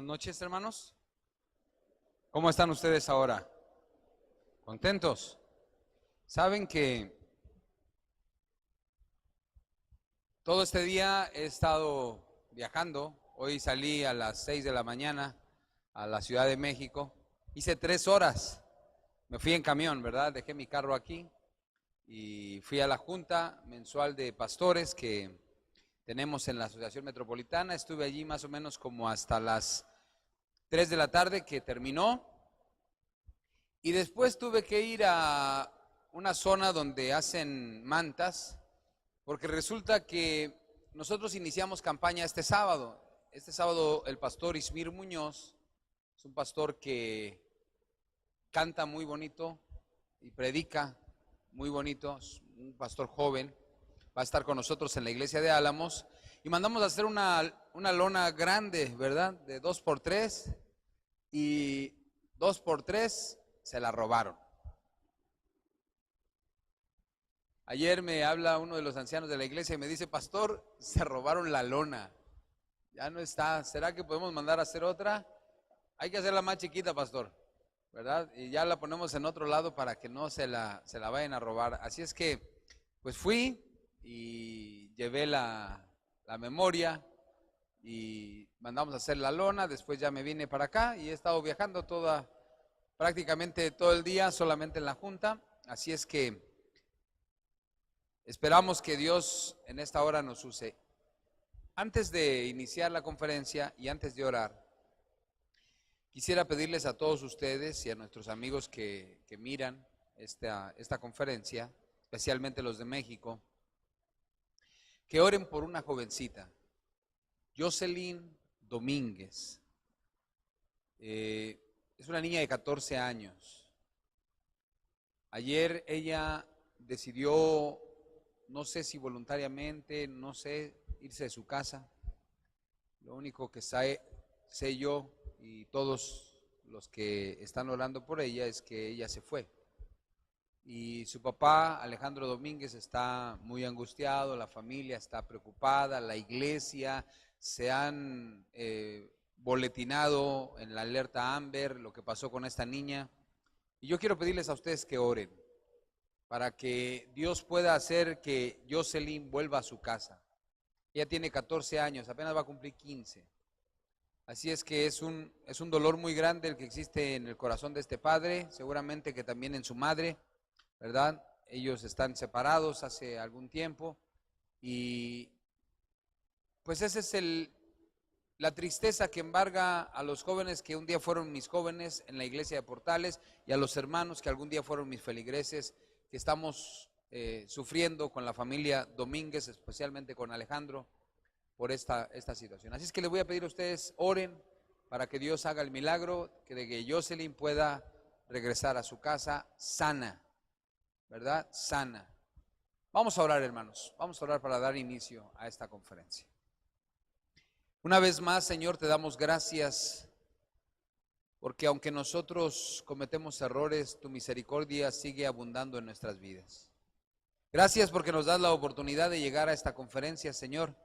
Buenas noches, hermanos. ¿Cómo están ustedes ahora? ¿Contentos? Saben que todo este día he estado viajando. Hoy salí a las 6 de la mañana a la Ciudad de México. Hice 3 horas. Me fui en camión, ¿verdad? Dejé mi carro aquí y fui a la junta mensual de pastores que tenemos en la Asociación Metropolitana. Estuve allí más o menos como hasta las 3 de la tarde que terminó. Y después tuve que ir a una zona donde hacen mantas, porque resulta que nosotros iniciamos campaña este sábado. Este sábado el pastor Ismir Muñoz es un pastor que canta muy bonito y predica muy bonito, es un pastor joven, va a estar con nosotros en la iglesia de Álamos y mandamos a hacer una lona grande, ¿verdad? De 2x3 y 2x3 se la robaron. Ayer me habla uno de los ancianos de la iglesia y me dice: pastor, se robaron la lona, ya no está, ¿será que podemos mandar a hacer otra? Hay que hacerla más chiquita, pastor, ¿verdad? Y ya la ponemos en otro lado para que no se la vayan a robar. Así es que, pues fui y llevé la memoria y mandamos a hacer la lona. Después ya me vine para acá y he estado viajando prácticamente todo el día, solamente en la junta. Así es que esperamos que Dios en esta hora nos use. Antes de iniciar la conferencia y antes de orar, quisiera pedirles a todos ustedes y a nuestros amigos que miran esta conferencia, especialmente los de México, que oren por una jovencita, Jocelyn Domínguez. Es una niña de 14 años. Ayer ella decidió, no sé si voluntariamente, no sé, irse de su casa. Lo único que sé yo y todos los que están orando por ella es que ella se fue. Y su papá, Alejandro Domínguez, está muy angustiado, la familia está preocupada, la iglesia se han boletinado en la alerta Amber lo que pasó con esta niña. Y yo quiero pedirles a ustedes que oren para que Dios pueda hacer que Jocelyn vuelva a su casa. Ella tiene 14 años, apenas va a cumplir 15. Así es que es un dolor muy grande el que existe en el corazón de este padre, seguramente que también en su madre, ¿verdad? Ellos están separados hace algún tiempo y pues esa es la tristeza que embarga a los jóvenes que un día fueron mis jóvenes en la iglesia de Portales y a los hermanos que algún día fueron mis feligreses, que estamos sufriendo con la familia Domínguez, especialmente con Alejandro, por esta situación. Así es que les voy a pedir a ustedes, oren para que Dios haga el milagro, de que Jocelyn pueda regresar a su casa sana, ¿verdad? Sana. Vamos a orar, hermanos, vamos a orar para dar inicio a esta conferencia. Una vez más, Señor, te damos gracias, porque aunque nosotros cometemos errores, tu misericordia sigue abundando en nuestras vidas. Gracias porque nos das la oportunidad de llegar a esta conferencia, Señor.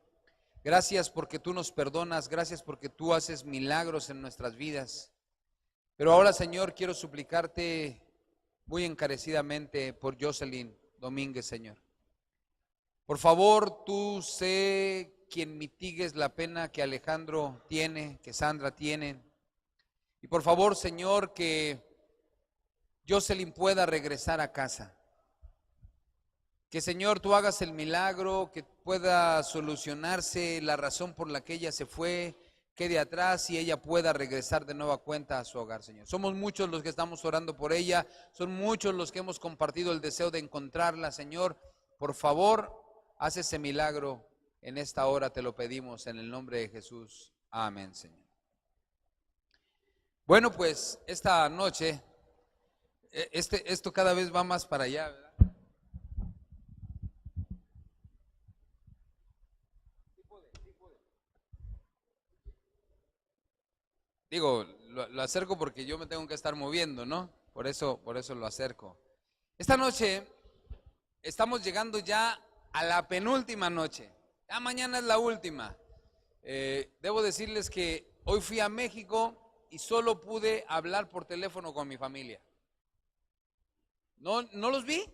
Gracias porque tú nos perdonas, gracias porque tú haces milagros en nuestras vidas. Pero ahora, Señor, quiero suplicarte muy encarecidamente por Jocelyn Domínguez, Señor. Por favor, tú sé quien mitigues la pena que Alejandro tiene, que Sandra tiene. Y por favor, Señor, que Jocelyn pueda regresar a casa. Que, Señor, tú hagas el milagro, que pueda solucionarse la razón por la que ella se fue, quede atrás y ella pueda regresar de nueva cuenta a su hogar, Señor. Somos muchos los que estamos orando por ella, son muchos los que hemos compartido el deseo de encontrarla, Señor. Por favor, haz ese milagro en esta hora, te lo pedimos en el nombre de Jesús. Amén, Señor. Bueno, pues esta noche, esto cada vez va más para allá, ¿verdad? Digo, lo acerco porque yo me tengo que estar moviendo, ¿no? Por eso lo acerco. Esta noche estamos llegando ya a la penúltima noche. Ya mañana es la última. Debo decirles que Hoy fui a México y solo pude hablar por teléfono con mi familia. No los vi,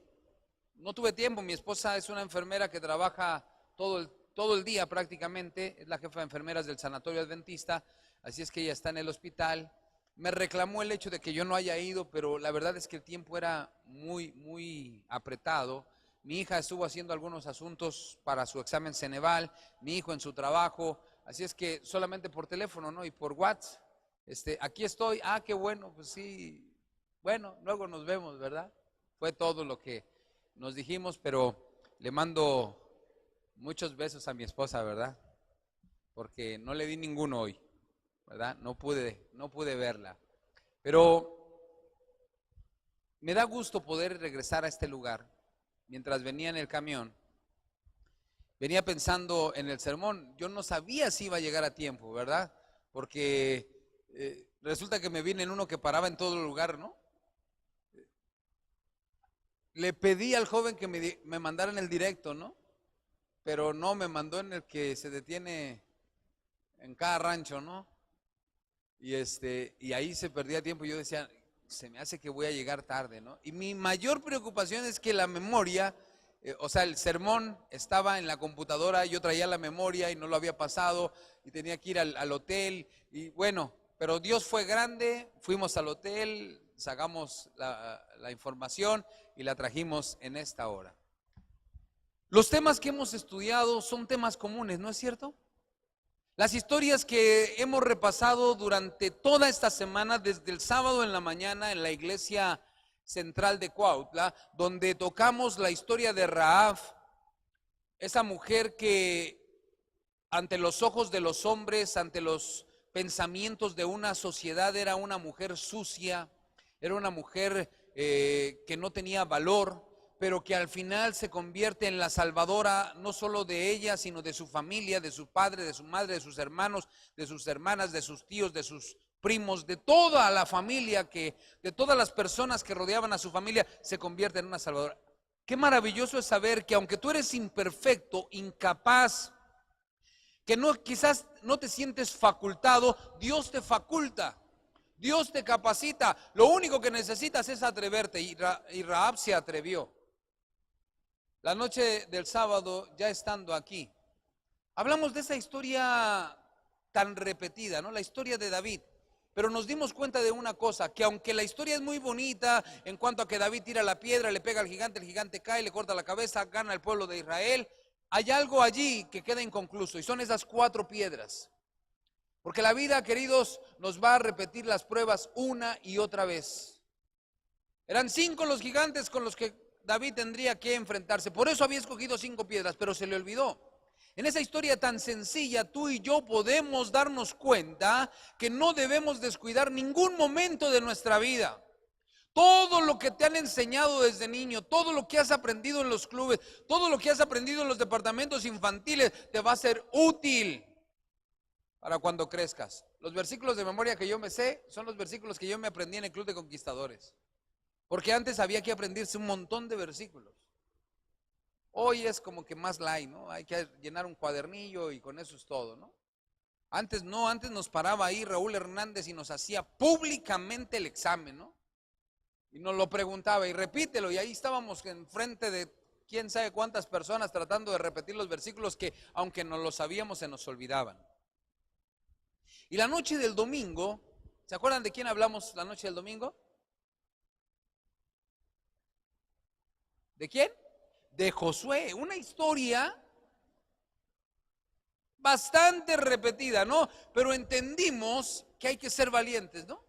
no tuve tiempo. Mi esposa es una enfermera que trabaja todo el día prácticamente, es la jefa de enfermeras del Sanatorio Adventista, así es que ella está en el hospital. Me reclamó el hecho de que yo no haya ido, pero la verdad es que el tiempo era muy apretado. Mi hija estuvo haciendo algunos asuntos para su examen Ceneval, mi hijo en su trabajo, así es que solamente por teléfono, ¿no? Y por WhatsApp, aquí estoy, qué bueno, pues sí, bueno, luego nos vemos, ¿verdad? Fue todo lo que nos dijimos, pero le mando muchos besos a mi esposa, ¿verdad? Porque no le di ninguno hoy, ¿verdad? No pude verla. Pero me da gusto poder regresar a este lugar. Mientras venía en el camión, venía pensando en el sermón. Yo no sabía si iba a llegar a tiempo, ¿verdad? Porque resulta que me vine en uno que paraba en todo lugar, ¿no? Le pedí al joven que me mandara en el directo, ¿no? Pero no, me mandó en el que se detiene en cada rancho, ¿no? Y ahí se perdía tiempo. Yo decía, se me hace que voy a llegar tarde, ¿no? Y mi mayor preocupación es que la memoria, o sea, el sermón estaba en la computadora, yo traía la memoria y no lo había pasado y tenía que ir al hotel y bueno, pero Dios fue grande, fuimos al hotel, sacamos la información y la trajimos en esta hora. Los temas que hemos estudiado son temas comunes, ¿no es cierto? Las historias que hemos repasado durante toda esta semana, desde el sábado en la mañana en la iglesia central de Cuautla, donde tocamos la historia de Rahab, esa mujer que ante los ojos de los hombres, ante los pensamientos de una sociedad, era una mujer sucia, era una mujer que no tenía valor, pero que al final se convierte en la salvadora no solo de ella, sino de su familia, de su padre, de su madre, de sus hermanos, de sus hermanas, de sus tíos, de sus primos, de toda la familia, de todas las personas que rodeaban a su familia, se convierte en una salvadora. Qué maravilloso es saber que aunque tú eres imperfecto, incapaz, que quizás no te sientes facultado, Dios te faculta, Dios te capacita. Lo único que necesitas es atreverte, y Rahab se atrevió. La noche del sábado, ya estando aquí, hablamos de esa historia tan repetida, ¿no? La historia de David. Pero nos dimos cuenta de una cosa, que aunque la historia es muy bonita en cuanto a que David tira la piedra, le pega al gigante, el gigante cae, le corta la cabeza, gana el pueblo de Israel, hay algo allí que queda inconcluso y son esas 4 piedras. Porque la vida, queridos, nos va a repetir las pruebas una y otra vez. Eran 5 los gigantes con los que David tendría que enfrentarse. Por eso había escogido 5 piedras, pero se le olvidó. En esa historia tan sencilla, tú y yo podemos darnos cuenta que no debemos descuidar ningún momento de nuestra vida. Todo lo que te han enseñado desde niño, todo lo que has aprendido en los clubes, todo lo que has aprendido en los departamentos infantiles, te va a ser útil para cuando crezcas. Los versículos de memoria que yo me sé son los versículos que yo me aprendí en el Club de Conquistadores. Porque antes había que aprenderse un montón de versículos. Hoy es como que más light, ¿no? Hay que llenar un cuadernillo y con eso es todo, ¿no? Antes no, antes nos paraba ahí Raúl Hernández y nos hacía públicamente el examen, ¿no? Y nos lo preguntaba y repítelo, y ahí estábamos enfrente de quién sabe cuántas personas tratando de repetir los versículos que aunque no los sabíamos se nos olvidaban. Y la noche del domingo, ¿se acuerdan de quién hablamos la noche del domingo? ¿De quién? De Josué, una historia bastante repetida, ¿no? Pero entendimos que hay que ser valientes, ¿no?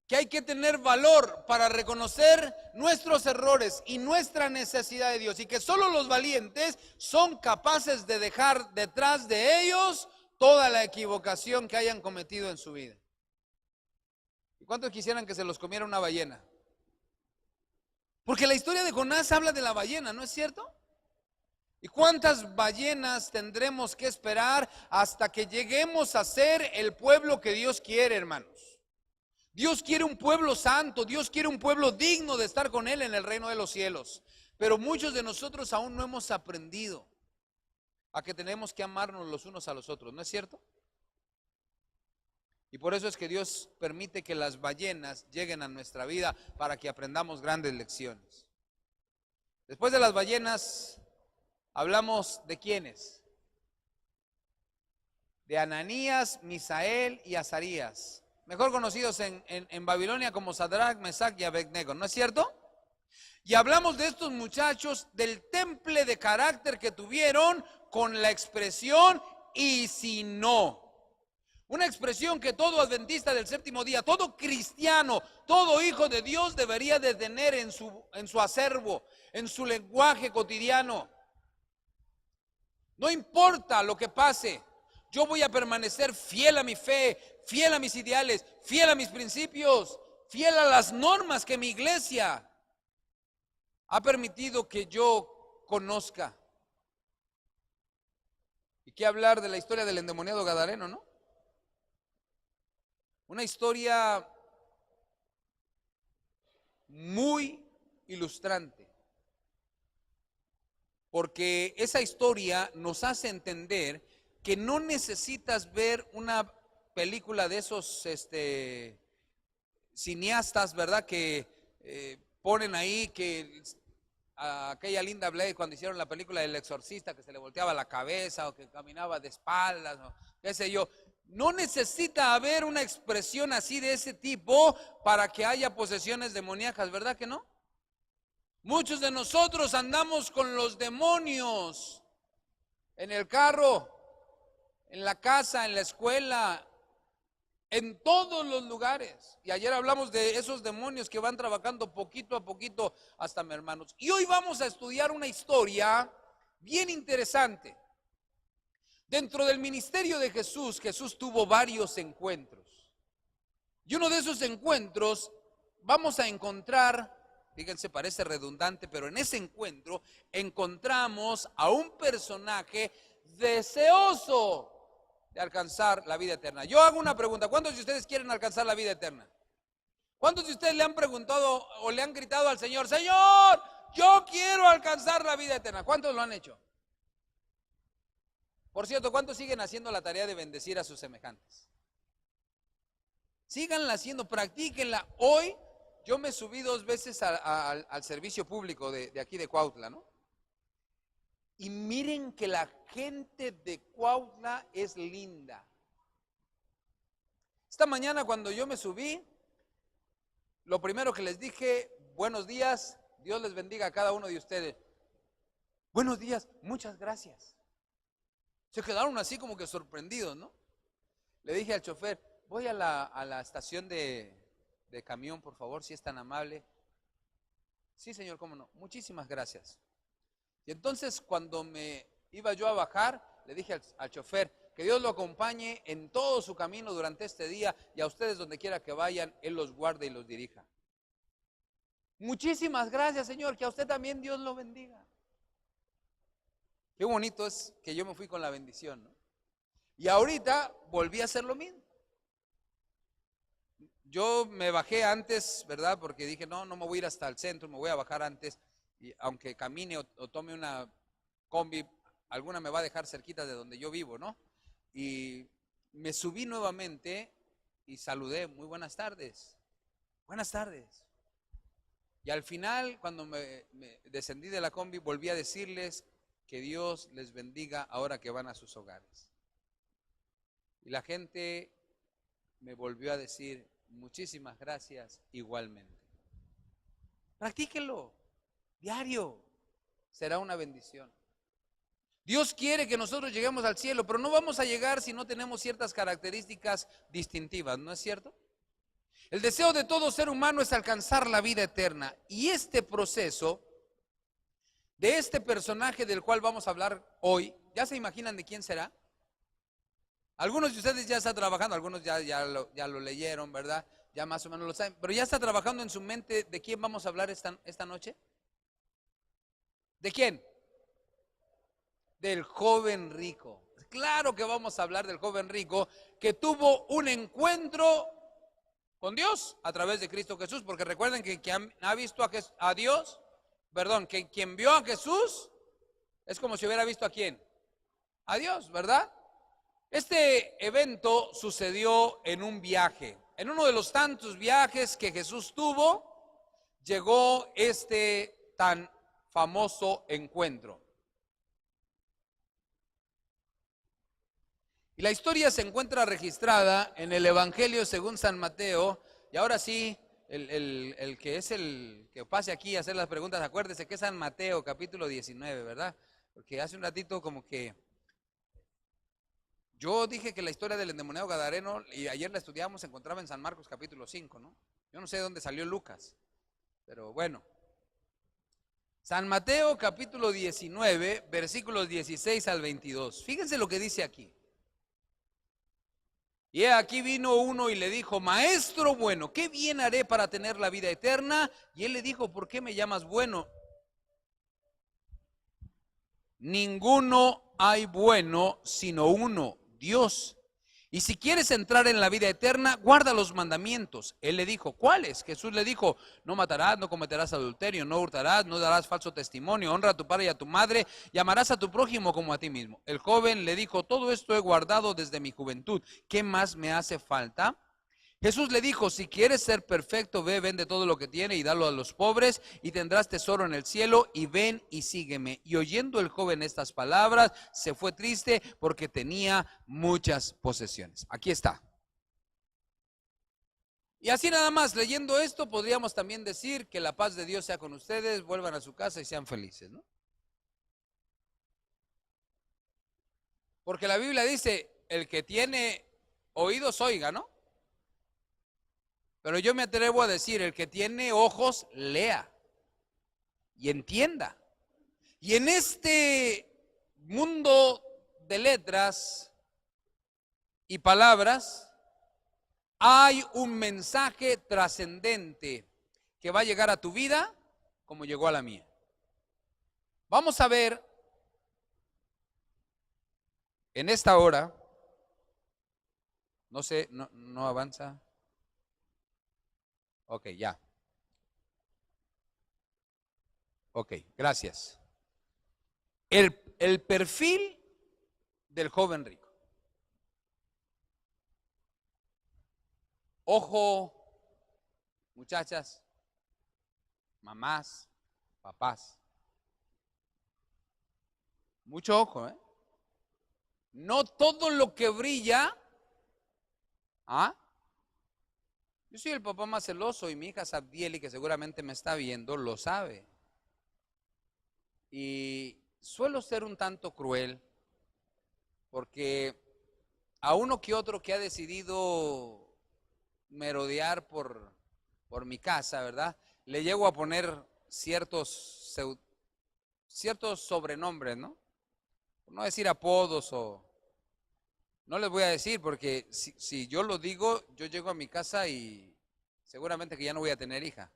Que hay que tener valor para reconocer nuestros errores y nuestra necesidad de Dios, y que solo los valientes son capaces de dejar detrás de ellos toda la equivocación que hayan cometido en su vida. ¿Y cuántos quisieran que se los comiera una ballena? Porque la historia de Jonás habla de la ballena, ¿no es cierto? ¿Y cuántas ballenas tendremos que esperar hasta que lleguemos a ser el pueblo que Dios quiere, hermanos? Dios quiere un pueblo santo, Dios quiere un pueblo digno de estar con Él en el reino de los cielos. Pero muchos de nosotros aún no hemos aprendido a que tenemos que amarnos los unos a los otros, ¿no es cierto? Y por eso es que Dios permite que las ballenas lleguen a nuestra vida para que aprendamos grandes lecciones. Después de las ballenas, hablamos de quiénes. De Ananías, Misael y Azarías, mejor conocidos en Babilonia como Sadrach, Mesach y Abednego, ¿no es cierto? Y hablamos de estos muchachos, del temple de carácter que tuvieron con la expresión "y si no". Una expresión que todo adventista del séptimo día, todo cristiano, todo hijo de Dios debería de tener en su acervo, en su lenguaje cotidiano. No importa lo que pase, yo voy a permanecer fiel a mi fe, fiel a mis ideales, fiel a mis principios, fiel a las normas que mi iglesia ha permitido que yo conozca. ¿Y qué hablar de la historia del endemoniado gadareno, no? Una historia muy ilustrante, porque esa historia nos hace entender que no necesitas ver una película de esos cineastas, ¿verdad? Que ponen ahí que a aquella Linda Blair cuando hicieron la película del exorcista, que se le volteaba la cabeza o que caminaba de espaldas, o qué sé yo. No necesita haber una expresión así de ese tipo para que haya posesiones demoníacas, ¿verdad que no? Muchos de nosotros andamos con los demonios en el carro, en la casa, en la escuela, en todos los lugares. Y ayer hablamos de esos demonios que van trabajando poquito a poquito hasta mis hermanos. Y hoy vamos a estudiar una historia bien interesante. Dentro del ministerio de Jesús, Jesús tuvo varios encuentros. Y uno de esos encuentros vamos a encontrar, fíjense, parece redundante, pero en ese encuentro encontramos a un personaje deseoso de alcanzar la vida eterna. Yo hago una pregunta: ¿cuántos de ustedes quieren alcanzar la vida eterna? ¿Cuántos de ustedes le han preguntado o le han gritado al Señor: Señor, yo quiero alcanzar la vida eterna? ¿Cuántos lo han hecho? Por cierto, ¿cuántos siguen haciendo la tarea de bendecir a sus semejantes? Síganla haciendo, practíquenla. Hoy yo me subí 2 veces al servicio público de aquí de Cuautla, ¿no? Y miren que la gente de Cuautla es linda. Esta mañana cuando yo me subí, lo primero que les dije: buenos días, Dios les bendiga a cada uno de ustedes. Buenos días, muchas gracias. Se quedaron así como que sorprendidos, ¿no? Le dije al chofer: voy a la estación de camión, por favor, si es tan amable. Sí, señor, cómo no, muchísimas gracias. Y entonces cuando me iba yo a bajar, le dije al chofer: que Dios lo acompañe en todo su camino durante este día, y a ustedes donde quiera que vayan, Él los guarde y los dirija. Muchísimas gracias, señor, que a usted también Dios lo bendiga. Qué bonito es que yo me fui con la bendición, ¿no? Y ahorita volví a hacer lo mismo. Yo me bajé antes, ¿verdad? Porque dije: no me voy a ir hasta el centro, me voy a bajar antes. Y aunque camine o tome una combi, alguna me va a dejar cerquita de donde yo vivo, ¿no? Y me subí nuevamente y saludé: muy buenas tardes. Buenas tardes. Y al final, cuando me descendí de la combi, volví a decirles: que Dios les bendiga ahora que van a sus hogares. Y la gente me volvió a decir: muchísimas gracias, igualmente. Practíquenlo diario, será una bendición. Dios quiere que nosotros lleguemos al cielo, pero no vamos a llegar si no tenemos ciertas características distintivas, ¿no es cierto? El deseo de todo ser humano es alcanzar la vida eterna, y este proceso de este personaje del cual vamos a hablar hoy, ¿ya se imaginan de quién será? Algunos de ustedes ya están trabajando, algunos ya lo leyeron, ¿verdad? Ya más o menos lo saben, pero ya está trabajando en su mente de quién vamos a hablar esta noche. ¿De quién? Del joven rico. Claro que vamos a hablar del joven rico que tuvo un encuentro con Dios a través de Cristo Jesús, porque recuerden que quien ha visto a Dios, perdón, que quien vio a Jesús es como si hubiera visto a quién, a Dios, ¿verdad? Este evento sucedió en un viaje. En uno de los tantos viajes que Jesús tuvo, llegó este tan famoso encuentro. Y la historia se encuentra registrada en el Evangelio según San Mateo. Y ahora sí, el que es el que pase aquí a hacer las preguntas, acuérdese que es San Mateo, capítulo 19, ¿verdad? Porque hace un ratito como que yo dije que la historia del endemoniado gadareno, y ayer la estudiamos, se encontraba en San Marcos, capítulo 5, ¿no? Yo no sé de dónde salió Lucas, pero bueno. San Mateo, capítulo 19, versículos 16 al 22. Fíjense lo que dice aquí. Y aquí vino uno y le dijo: maestro bueno, ¿qué bien haré para tener la vida eterna? Y él le dijo: ¿por qué me llamas bueno? Ninguno hay bueno sino uno, Dios. Y si quieres entrar en la vida eterna, guarda los mandamientos. Él le dijo: ¿cuáles? Jesús le dijo: no matarás, no cometerás adulterio, no hurtarás, no darás falso testimonio, honra a tu padre y a tu madre, y amarás a tu prójimo como a ti mismo. El joven le dijo: todo esto he guardado desde mi juventud, ¿qué más me hace falta? Jesús le dijo: si quieres ser perfecto, ve, vende todo lo que tiene y dalo a los pobres, y tendrás tesoro en el cielo, y ven y sígueme. Y oyendo el joven estas palabras, se fue triste porque tenía muchas posesiones. Aquí está. Y así nada más, leyendo esto, podríamos también decir: que la paz de Dios sea con ustedes, vuelvan a su casa y sean felices, ¿no? Porque la Biblia dice: el que tiene oídos oiga, ¿no? Pero yo me atrevo a decir: el que tiene ojos, lea y entienda. Y en este mundo de letras y palabras hay un mensaje trascendente que va a llegar a tu vida como llegó a la mía. Vamos a ver en esta hora, no sé, no avanza. Ok, ya. Ok, gracias. El perfil del joven rico. Ojo, muchachas, mamás, papás. Mucho ojo, ¿eh? No todo lo que brilla. ¿Ah? Yo soy el papá más celoso y mi hija Sabdieli, que seguramente me está viendo, lo sabe. Y suelo ser un tanto cruel porque a uno que otro que ha decidido merodear por mi casa, ¿verdad? Le llego a poner ciertos sobrenombres, ¿no? Por no decir apodos o... No les voy a decir porque si yo lo digo, yo llego a mi casa y seguramente que ya no voy a tener hija.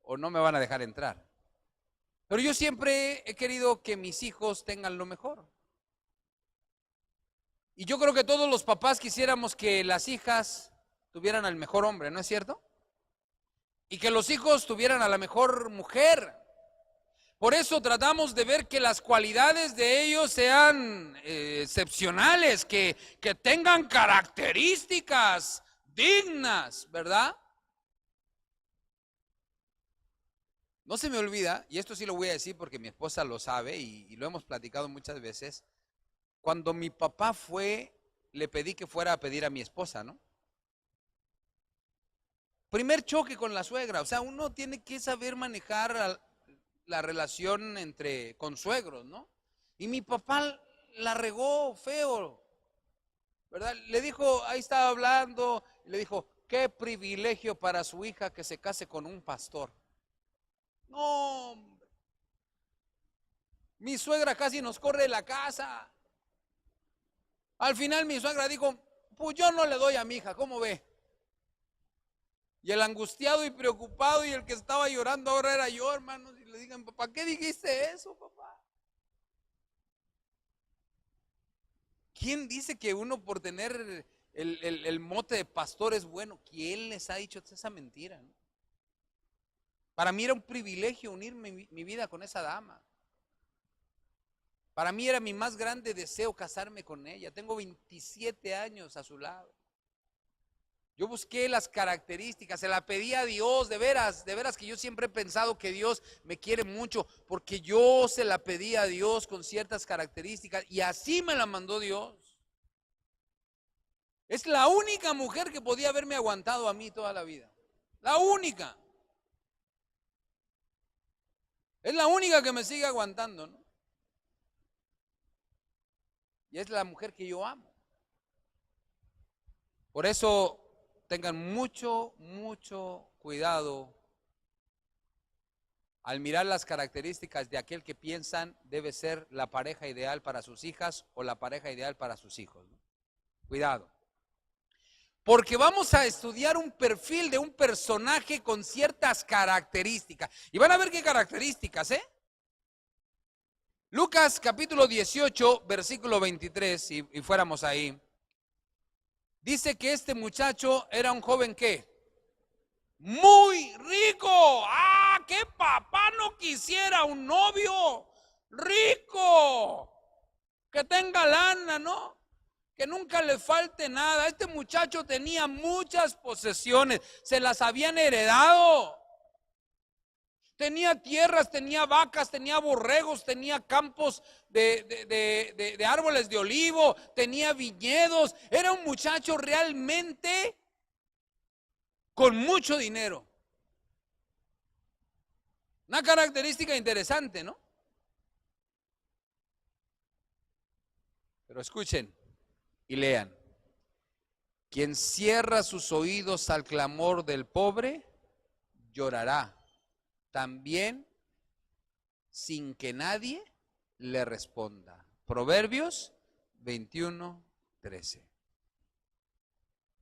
O no me van a dejar entrar. Pero yo siempre he querido que mis hijos tengan lo mejor. Y yo creo que todos los papás quisiéramos que las hijas tuvieran al mejor hombre, ¿no es cierto? Y que los hijos tuvieran a la mejor mujer. Por eso tratamos de ver que las cualidades de ellos sean excepcionales, que tengan características dignas, ¿verdad? No se me olvida, y esto sí lo voy a decir porque mi esposa lo sabe y lo hemos platicado muchas veces. Cuando mi papá fue, le pedí que fuera a pedir a mi esposa, ¿no? Primer choque con la suegra, o sea, uno tiene que saber manejar la relación con suegros, ¿no? Y mi papá la regó feo, ¿verdad? Le dijo, ahí estaba hablando, le dijo: qué privilegio para su hija que se case con un pastor. No, hombre, mi suegra casi nos corre de la casa. Al final mi suegra dijo: pues yo no le doy a mi hija, ¿cómo ve? Y el angustiado y preocupado y el que estaba llorando ahora era yo, hermanos. Y le digan: papá, ¿qué dijiste eso, papá? ¿Quién dice que uno por tener el mote de pastor es bueno? ¿Quién les ha dicho esa mentira, no? Para mí era un privilegio unir mi vida con esa dama. Para mí era mi más grande deseo casarme con ella. Tengo 27 años a su lado. Yo busqué las características, se la pedí a Dios, de veras que yo siempre he pensado que Dios me quiere mucho, porque yo se la pedí a Dios con ciertas características y así me la mandó Dios. Es la única mujer que podía haberme aguantado a mí toda la vida. La única. Es la única que me sigue aguantando, ¿no? Y es la mujer que yo amo. Por eso tengan mucho cuidado al mirar las características de aquel que piensan debe ser la pareja ideal para sus hijas o la pareja ideal para sus hijos. Cuidado. Porque vamos a estudiar un perfil de un personaje con ciertas características. Y van a ver qué características, ¿eh? Lucas capítulo 18, versículo 23, si fuéramos ahí. Dice que este muchacho era un joven ¿qué? Muy rico. ¡Ah, qué papá no quisiera un novio rico! Que tenga lana, ¿no? Que nunca le falte nada. Este muchacho tenía muchas posesiones, se las habían heredado. Tenía tierras, tenía vacas, tenía borregos, tenía campos de árboles de olivo, tenía viñedos. Era un muchacho realmente con mucho dinero. Una característica interesante, ¿no? Pero escuchen y lean. Quien cierra sus oídos al clamor del pobre, llorará también sin que nadie le responda. Proverbios 21:13.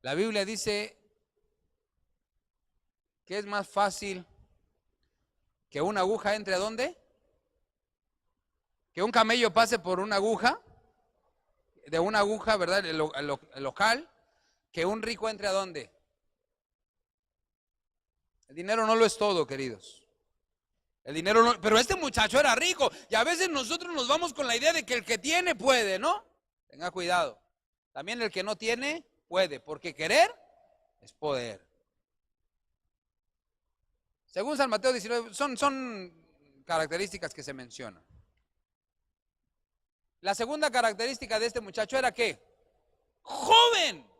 La Biblia dice que es más fácil que una aguja entre ¿a dónde? Que un camello pase por una aguja, de una aguja, ¿verdad? El local, que un rico entre ¿a dónde? El dinero no lo es todo, queridos. El dinero no, pero este muchacho era rico y a veces nosotros nos vamos con la idea de que el que tiene puede, ¿no? Tenga cuidado. También el que no tiene puede, porque querer es poder. Según San Mateo 19, son características que se mencionan. La segunda característica de este muchacho era ¿qué? Joven.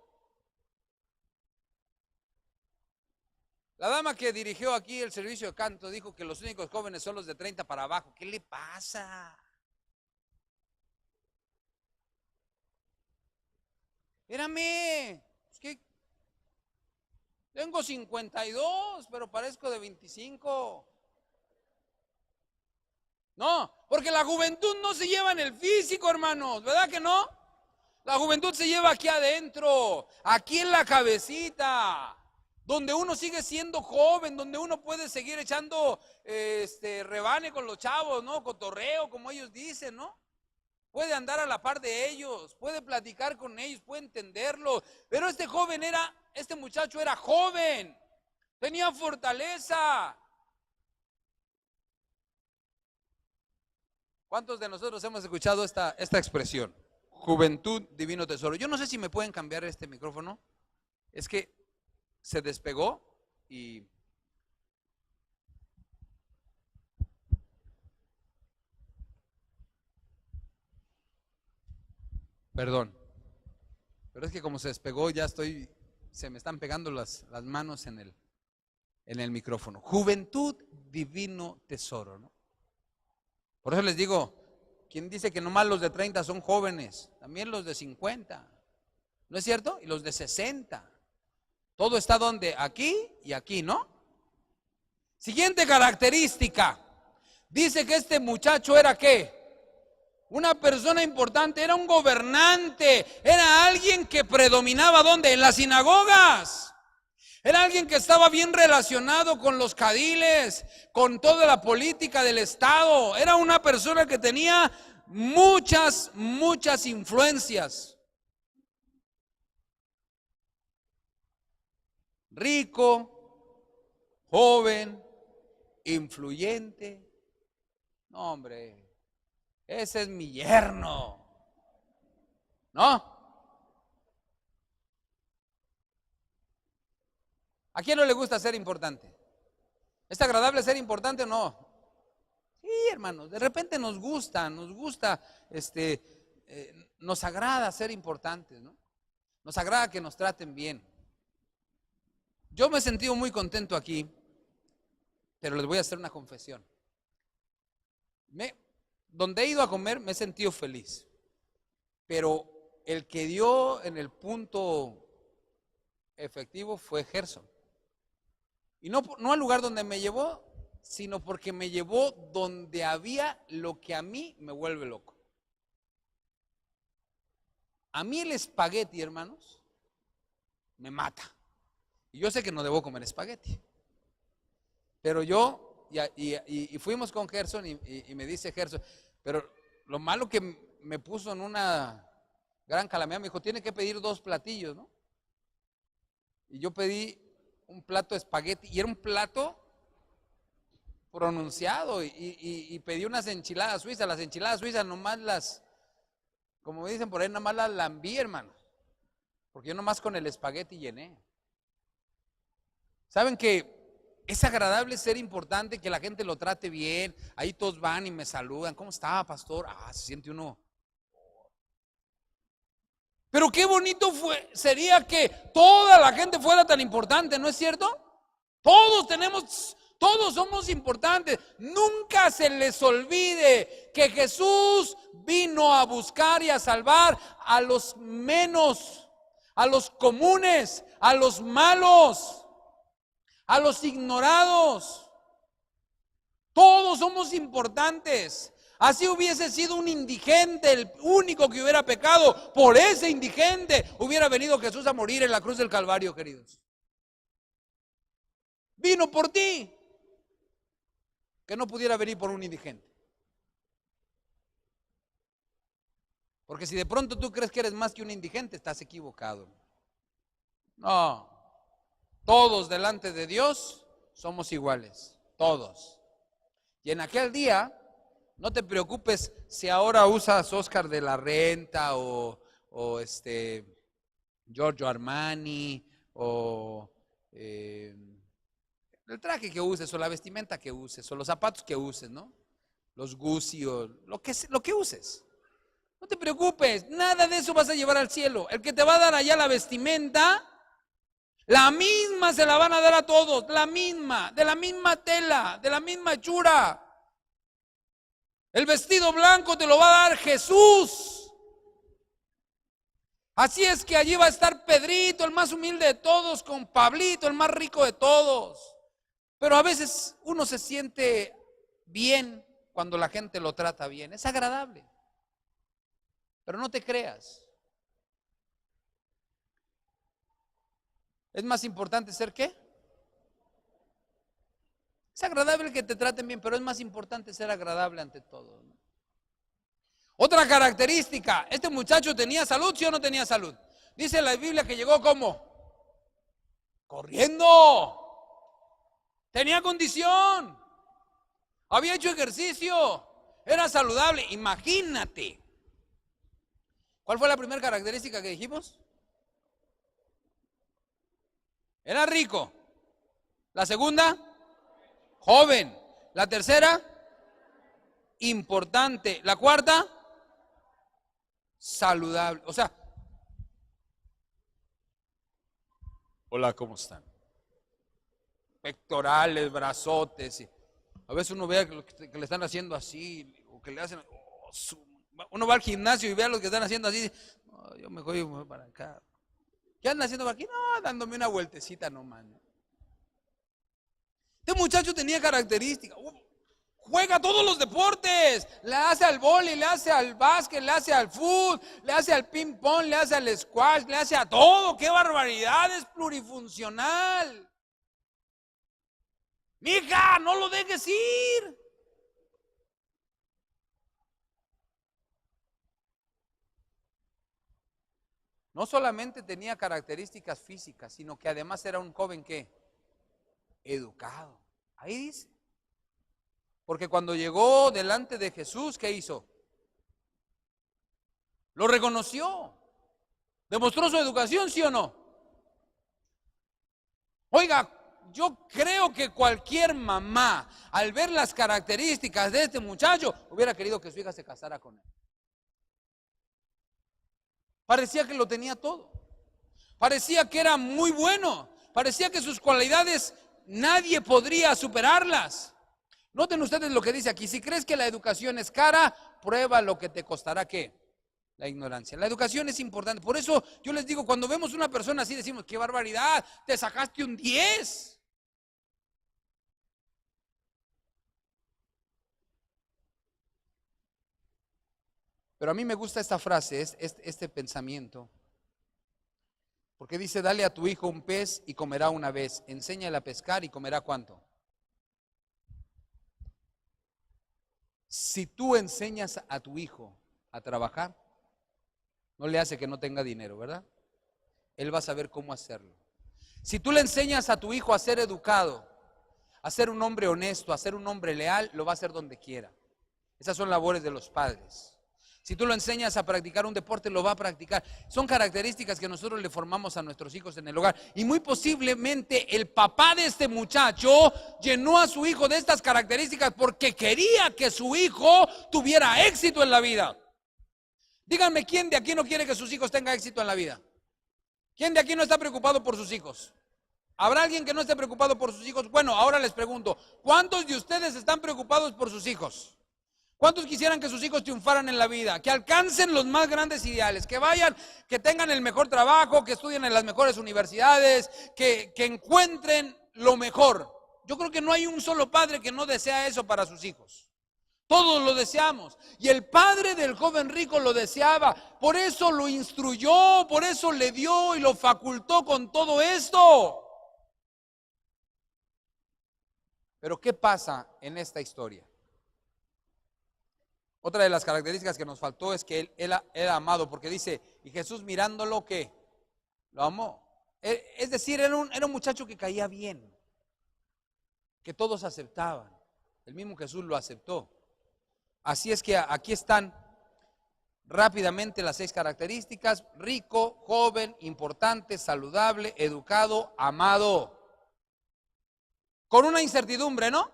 La dama que dirigió aquí el servicio de canto dijo que los únicos jóvenes son los de 30 para abajo. ¿Qué le pasa? Espérame, es que tengo 52, pero parezco de 25. No, porque la juventud no se lleva en el físico, hermanos, ¿verdad que no? La juventud se lleva aquí adentro, aquí en la cabecita, donde uno sigue siendo joven, donde uno puede seguir echando rebane con los chavos, ¿no? Cotorreo, como ellos dicen, ¿no? Puede andar a la par de ellos, puede platicar con ellos, puede entenderlos. Pero este muchacho era joven, tenía fortaleza. ¿Cuántos de nosotros hemos escuchado esta expresión? Juventud, divino tesoro. Yo no sé si me pueden cambiar este micrófono. Es que se despegó y... Perdón. Pero es que como se despegó ya se me están pegando las manos en el micrófono. Juventud, divino tesoro, ¿no? Por eso les digo, ¿quién dice que nomás los de 30 son jóvenes? También los de 50, ¿no es cierto? Y los de 60. Todo está donde, aquí y aquí, ¿no? Siguiente característica. Dice que este muchacho era ¿qué? Una persona importante, era un gobernante, era alguien que predominaba ¿dónde? En las sinagogas. Era alguien que estaba bien relacionado con los cadiles, con toda la política del Estado. Era una persona que tenía muchas influencias. Rico, joven, influyente. No, hombre. ese es mi yerno. ¿No? ¿A quién no le gusta ser importante? ¿Es agradable ser importante o no? Sí, hermanos, de repente nos gusta, nos agrada ser importantes, ¿no? Nos agrada que nos traten bien. Yo me he sentido muy contento aquí, pero les voy a hacer una confesión. Donde he ido a comer me he sentido feliz, pero el que dio en el punto efectivo fue Gerson. Y no al lugar donde me llevó, sino porque me llevó donde había lo que a mí me vuelve loco. A mí el espagueti, hermanos, me mata. Y yo sé que no debo comer espagueti. Pero yo, y fuimos con Gerson y me dice Gerson, pero lo malo que me puso en una gran calamidad, me dijo, tiene que pedir 2 platillos, ¿no? Y yo pedí un plato de espagueti y era un plato pronunciado y pedí unas enchiladas suizas. Las enchiladas suizas nomás como me dicen por ahí, nomás las lambí, hermanos, porque yo nomás con el espagueti llené. ¿Saben que es agradable ser importante, que la gente lo trate bien? Ahí todos van y me saludan, ¿cómo está, pastor? Se siente uno. Pero qué bonito sería que toda la gente fuera tan importante, ¿no es cierto? Todos somos importantes. Nunca se les olvide que Jesús vino a buscar y a salvar a los menos, a los comunes, a los malos, a los ignorados. Todos somos importantes. Así hubiese sido un indigente, el único que hubiera pecado, por ese indigente hubiera venido Jesús a morir en la cruz del Calvario, queridos. Vino por ti, que no pudiera venir por un indigente. Porque si de pronto tú crees que eres más que un indigente, estás equivocado. No, todos delante de Dios somos iguales, todos. Y en aquel día, no te preocupes si ahora usas Oscar de la Renta o Giorgio Armani o el traje que uses o la vestimenta que uses o los zapatos que uses, ¿no? Los Gucci o lo que uses. No te preocupes, nada de eso vas a llevar al cielo. El que te va a dar allá la vestimenta, la misma se la van a dar a todos, la misma, de la misma tela, de la misma hechura. El vestido blanco te lo va a dar Jesús. Así es que allí va a estar Pedrito, el más humilde de todos, con Pablito, el más rico de todos. Pero a veces uno se siente bien cuando la gente lo trata bien. Es agradable. Pero no te creas. ¿Es más importante ser qué? Es agradable que te traten bien, pero es más importante ser agradable ante todo, ¿no? Otra característica, este muchacho tenía salud, ¿sí o no tenía salud? Dice la Biblia que llegó ¿cómo? Corriendo. Tenía condición. Había hecho ejercicio. Era saludable. Imagínate. ¿Cuál fue la primera característica que dijimos? Era rico. La segunda, joven. La tercera, importante. La cuarta, saludable. O sea, hola, ¿cómo están? Pectorales, brazotes. A veces uno ve que le están haciendo así, o que le hacen. Uno va al gimnasio y ve a los que están haciendo así. Oh, yo me voy para acá. ¿Qué andan haciendo por aquí? No, dándome una vueltecita nomás, ¿no? Este muchacho tenía características. Juega todos los deportes. Le hace al vóley, le hace al básquet, le hace al fútbol, le hace al ping pong, le hace al squash, le hace a todo. ¡Qué barbaridad! Es plurifuncional. Mija, no lo dejes ir. No solamente tenía características físicas, sino que además era un joven que educado. Ahí dice. Porque cuando llegó delante de Jesús, ¿qué hizo? Lo reconoció. ¿Demostró su educación, sí o no? Oiga, yo creo que cualquier mamá, al ver las características de este muchacho, hubiera querido que su hija se casara con él. Parecía que lo tenía todo. Parecía que era muy bueno. Parecía que sus cualidades nadie podría superarlas. Noten ustedes lo que dice aquí. Si crees que la educación es cara, prueba lo que te costará, ¿qué? La ignorancia. La educación es importante. Por eso yo les digo, cuando vemos una persona así, decimos, qué barbaridad, te sacaste un 10. Pero a mí me gusta esta frase, este pensamiento. Porque dice, dale a tu hijo un pez y comerá una vez. Enséñale a pescar y comerá ¿cuánto? Si tú enseñas a tu hijo a trabajar, no le hace que no tenga dinero, ¿verdad? Él va a saber cómo hacerlo. Si tú le enseñas a tu hijo a ser educado, a ser un hombre honesto, a ser un hombre leal, lo va a hacer donde quiera. Esas son labores de los padres. Si tú lo enseñas a practicar un deporte, lo va a practicar. Son características que nosotros le formamos a nuestros hijos en el hogar. Y muy posiblemente el papá de este muchacho llenó a su hijo de estas características porque quería que su hijo tuviera éxito en la vida. Díganme, ¿quién de aquí no quiere que sus hijos tengan éxito en la vida? ¿Quién de aquí no está preocupado por sus hijos? ¿Habrá alguien que no esté preocupado por sus hijos? Bueno, ahora les pregunto, ¿cuántos de ustedes están preocupados por sus hijos? ¿Cuántos quisieran que sus hijos triunfaran en la vida? Que alcancen los más grandes ideales, que vayan, que tengan el mejor trabajo, que estudien en las mejores universidades, que encuentren lo mejor. Yo creo que no hay un solo padre que no desea eso para sus hijos. Todos lo deseamos. Y el padre del joven rico lo deseaba. Por eso lo instruyó, por eso le dio y lo facultó con todo esto. Pero ¿qué pasa en esta historia? Otra de las características que nos faltó es que él era amado, porque dice, y Jesús mirándolo, ¿qué? Lo amó. Es decir, era un muchacho que caía bien, que todos aceptaban. El mismo Jesús lo aceptó. Así es que aquí están rápidamente las 6 características: rico, joven, importante, saludable, educado, amado. Con una incertidumbre, ¿no?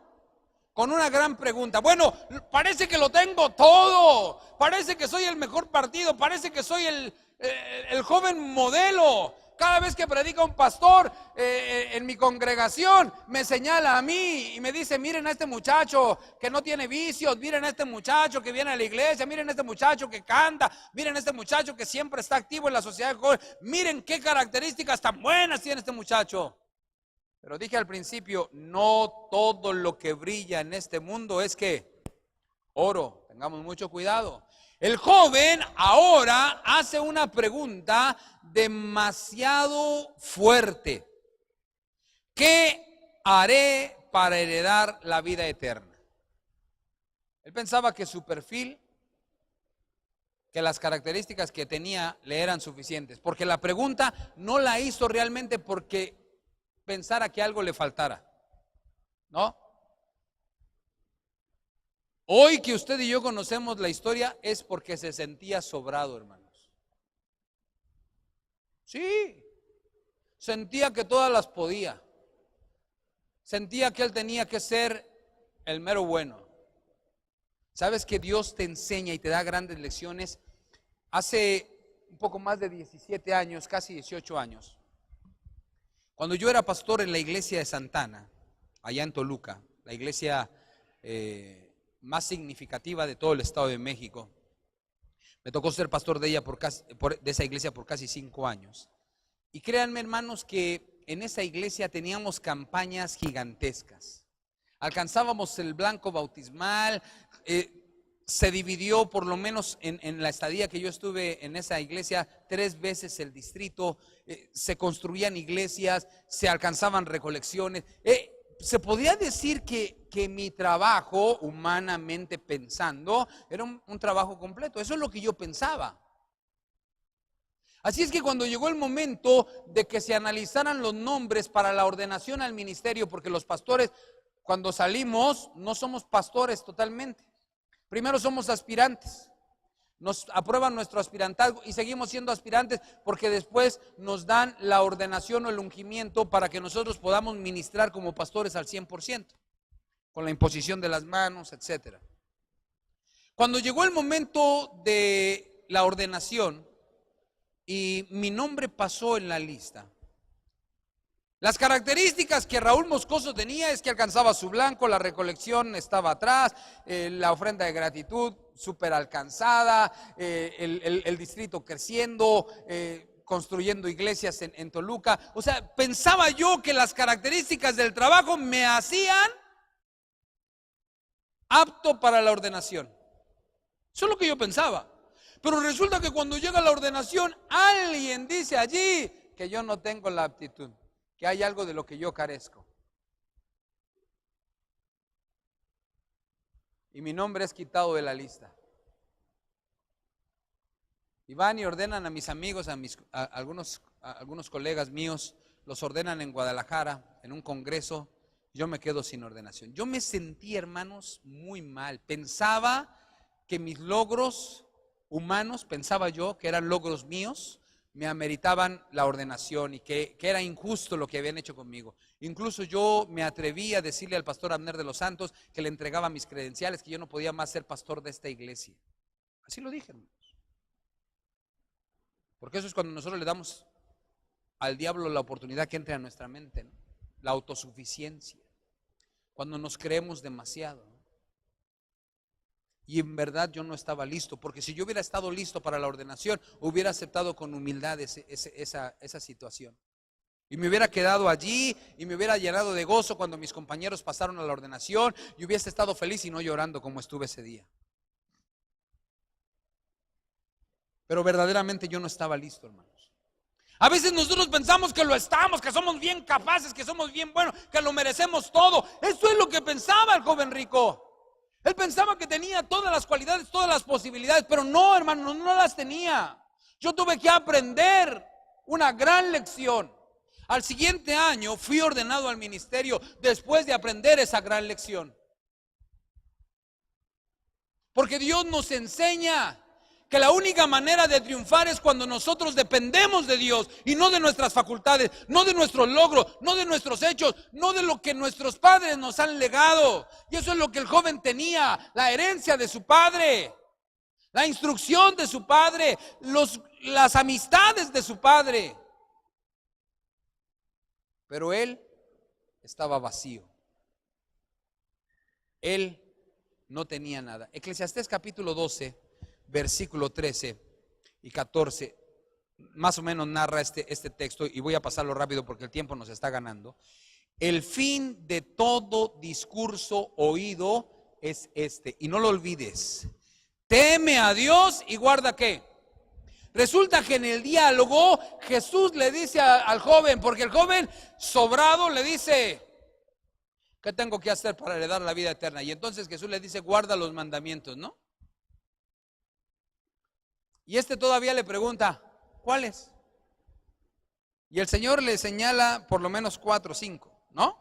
Con una gran pregunta. Bueno, parece que lo tengo todo. Parece que soy el mejor partido. Parece que soy el joven modelo. Cada vez que predica un pastor en mi congregación, me señala a mí y me dice, miren a este muchacho que no tiene vicios, miren a este muchacho que viene a la iglesia, miren a este muchacho que canta, miren a este muchacho que siempre está activo en la sociedad joven, miren qué características tan buenas tiene este muchacho. Pero dije al principio, no todo lo que brilla en este mundo es que oro. Tengamos mucho cuidado. El joven ahora hace una pregunta demasiado fuerte. ¿Qué haré para heredar la vida eterna? Él pensaba que su perfil, que las características que tenía le eran suficientes, porque la pregunta no la hizo realmente porque pensara que algo le faltara, ¿no? Hoy que usted y yo conocemos la historia es porque se sentía sobrado, hermanos. Sí, sentía que todas las podía. Sentía que él tenía que ser el mero bueno. ¿Sabes que Dios te enseña y te da grandes lecciones? Hace un poco más de 17 años, casi 18 años, cuando yo era pastor en la iglesia de Santana, allá en Toluca, la iglesia más significativa de todo el Estado de México, me tocó ser pastor de ella de esa iglesia por casi 5 años. Y créanme, hermanos, que en esa iglesia teníamos campañas gigantescas. Alcanzábamos el blanco bautismal. Se dividió, por lo menos en la estadía que yo estuve en esa iglesia, 3 veces el distrito. Se construían iglesias, se alcanzaban recolecciones. Se podría decir que mi trabajo, humanamente pensando, era un trabajo completo. Eso es lo que yo pensaba. Así es que cuando llegó el momento de que se analizaran los nombres para la ordenación al ministerio, porque los pastores, cuando salimos, no somos pastores totalmente. Primero somos aspirantes. nos aprueban nuestro aspirantazgo y seguimos siendo aspirantes porque después nos dan la ordenación o el ungimiento para que nosotros podamos ministrar como pastores al 100%, con la imposición de las manos, etcétera. Cuando llegó el momento de la ordenación y mi nombre pasó en la lista, las características que Raúl Moscoso tenía es que alcanzaba su blanco, la recolección estaba atrás, la ofrenda de gratitud súper alcanzada, el distrito creciendo, construyendo iglesias en Toluca. O sea, pensaba yo que las características del trabajo me hacían apto para la ordenación. Eso es lo que yo pensaba. Pero resulta que cuando llega la ordenación, alguien dice allí que yo no tengo la aptitud, que hay algo de lo que yo carezco. Y mi nombre es quitado de la lista. Y van y ordenan a mis amigos, a algunos colegas míos, los ordenan en Guadalajara, en un congreso. Yo me quedo sin ordenación. Yo me sentí, hermanos, muy mal. Pensaba que mis logros humanos, pensaba yo que eran logros míos, me ameritaban la ordenación y que era injusto lo que habían hecho conmigo. Incluso yo me atreví a decirle al pastor Abner de los Santos que le entregaba mis credenciales, que yo no podía más ser pastor de esta iglesia. Así lo dije, hermanos. Porque eso es cuando nosotros le damos al diablo la oportunidad que entre a nuestra mente, ¿no? La autosuficiencia, cuando nos creemos demasiado, ¿no? Y en verdad yo no estaba listo, porque si yo hubiera estado listo para la ordenación, hubiera aceptado con humildad esa situación. Y me hubiera quedado allí y me hubiera llenado de gozo cuando mis compañeros pasaron a la ordenación y hubiese estado feliz y no llorando como estuve ese día. Pero verdaderamente yo no estaba listo, hermanos. A veces nosotros pensamos que lo estamos, que somos bien capaces, que somos bien buenos, que lo merecemos todo. Eso es lo que pensaba el joven rico. Él pensaba que tenía todas las cualidades, todas las posibilidades, pero no, hermano, no las tenía. Yo tuve que aprender una gran lección. Al siguiente año fui ordenado al ministerio después de aprender esa gran lección. Porque Dios nos enseña que la única manera de triunfar es cuando nosotros dependemos de Dios y no de nuestras facultades, no de nuestros logros, no de nuestros hechos, no de lo que nuestros padres nos han legado. Y eso es lo que el joven tenía, la herencia de su padre, la instrucción de su padre, las amistades de su padre. Pero él estaba vacío. Él no tenía nada. Eclesiastés capítulo 12. Versículo 13 y 14, más o menos narra este texto, y voy a pasarlo rápido porque el tiempo nos está ganando. El fin de todo discurso oído es este, y no lo olvides: teme a Dios y guarda ¿qué? Resulta que en el diálogo Jesús le dice al joven, porque el joven sobrado le dice: ¿qué tengo que hacer para heredar la vida eterna? Y entonces Jesús le dice: guarda los mandamientos, ¿no? Y este todavía le pregunta: ¿cuáles? Y el Señor le señala por lo menos 4 o 5, ¿no?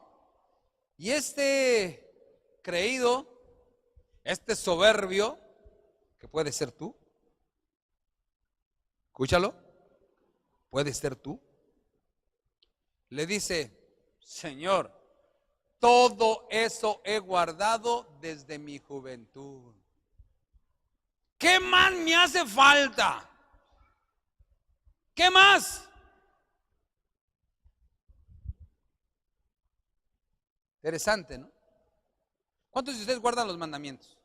Y este creído, este soberbio, que puede ser tú, escúchalo, puede ser tú, le dice: Señor, todo eso he guardado desde mi juventud. ¿Qué más me hace falta? ¿Qué más? Interesante, ¿no? ¿Cuántos de ustedes guardan los mandamientos?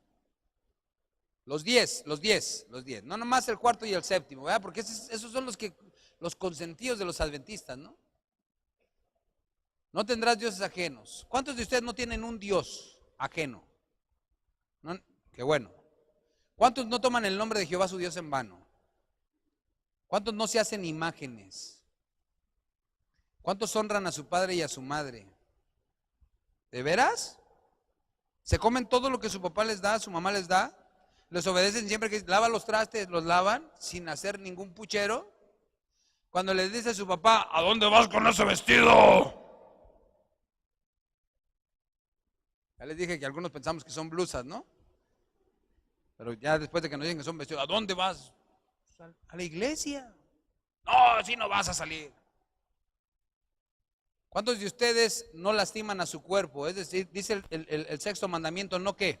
Los 10. No nomás el cuarto y el séptimo, ¿verdad? Porque esos son los consentidos de los adventistas, ¿no? No tendrás dioses ajenos. ¿Cuántos de ustedes no tienen un Dios ajeno? ¿No? Qué bueno. ¿Cuántos no toman el nombre de Jehová su Dios en vano? ¿Cuántos no se hacen imágenes? ¿Cuántos honran a su padre y a su madre? ¿De veras? ¿Se comen todo lo que su papá les da, su mamá les da? ¿Les obedecen siempre que lava los trastes, los lavan sin hacer ningún puchero? Cuando les dice a su papá: ¿a dónde vas con ese vestido? Ya les dije que algunos pensamos que son blusas, ¿no? Pero ya después de que nos dicen que son vestidos, ¿a dónde vas? A la iglesia. No, así no vas a salir. ¿Cuántos de ustedes no lastiman a su cuerpo? Es decir, dice el sexto mandamiento, ¿no qué?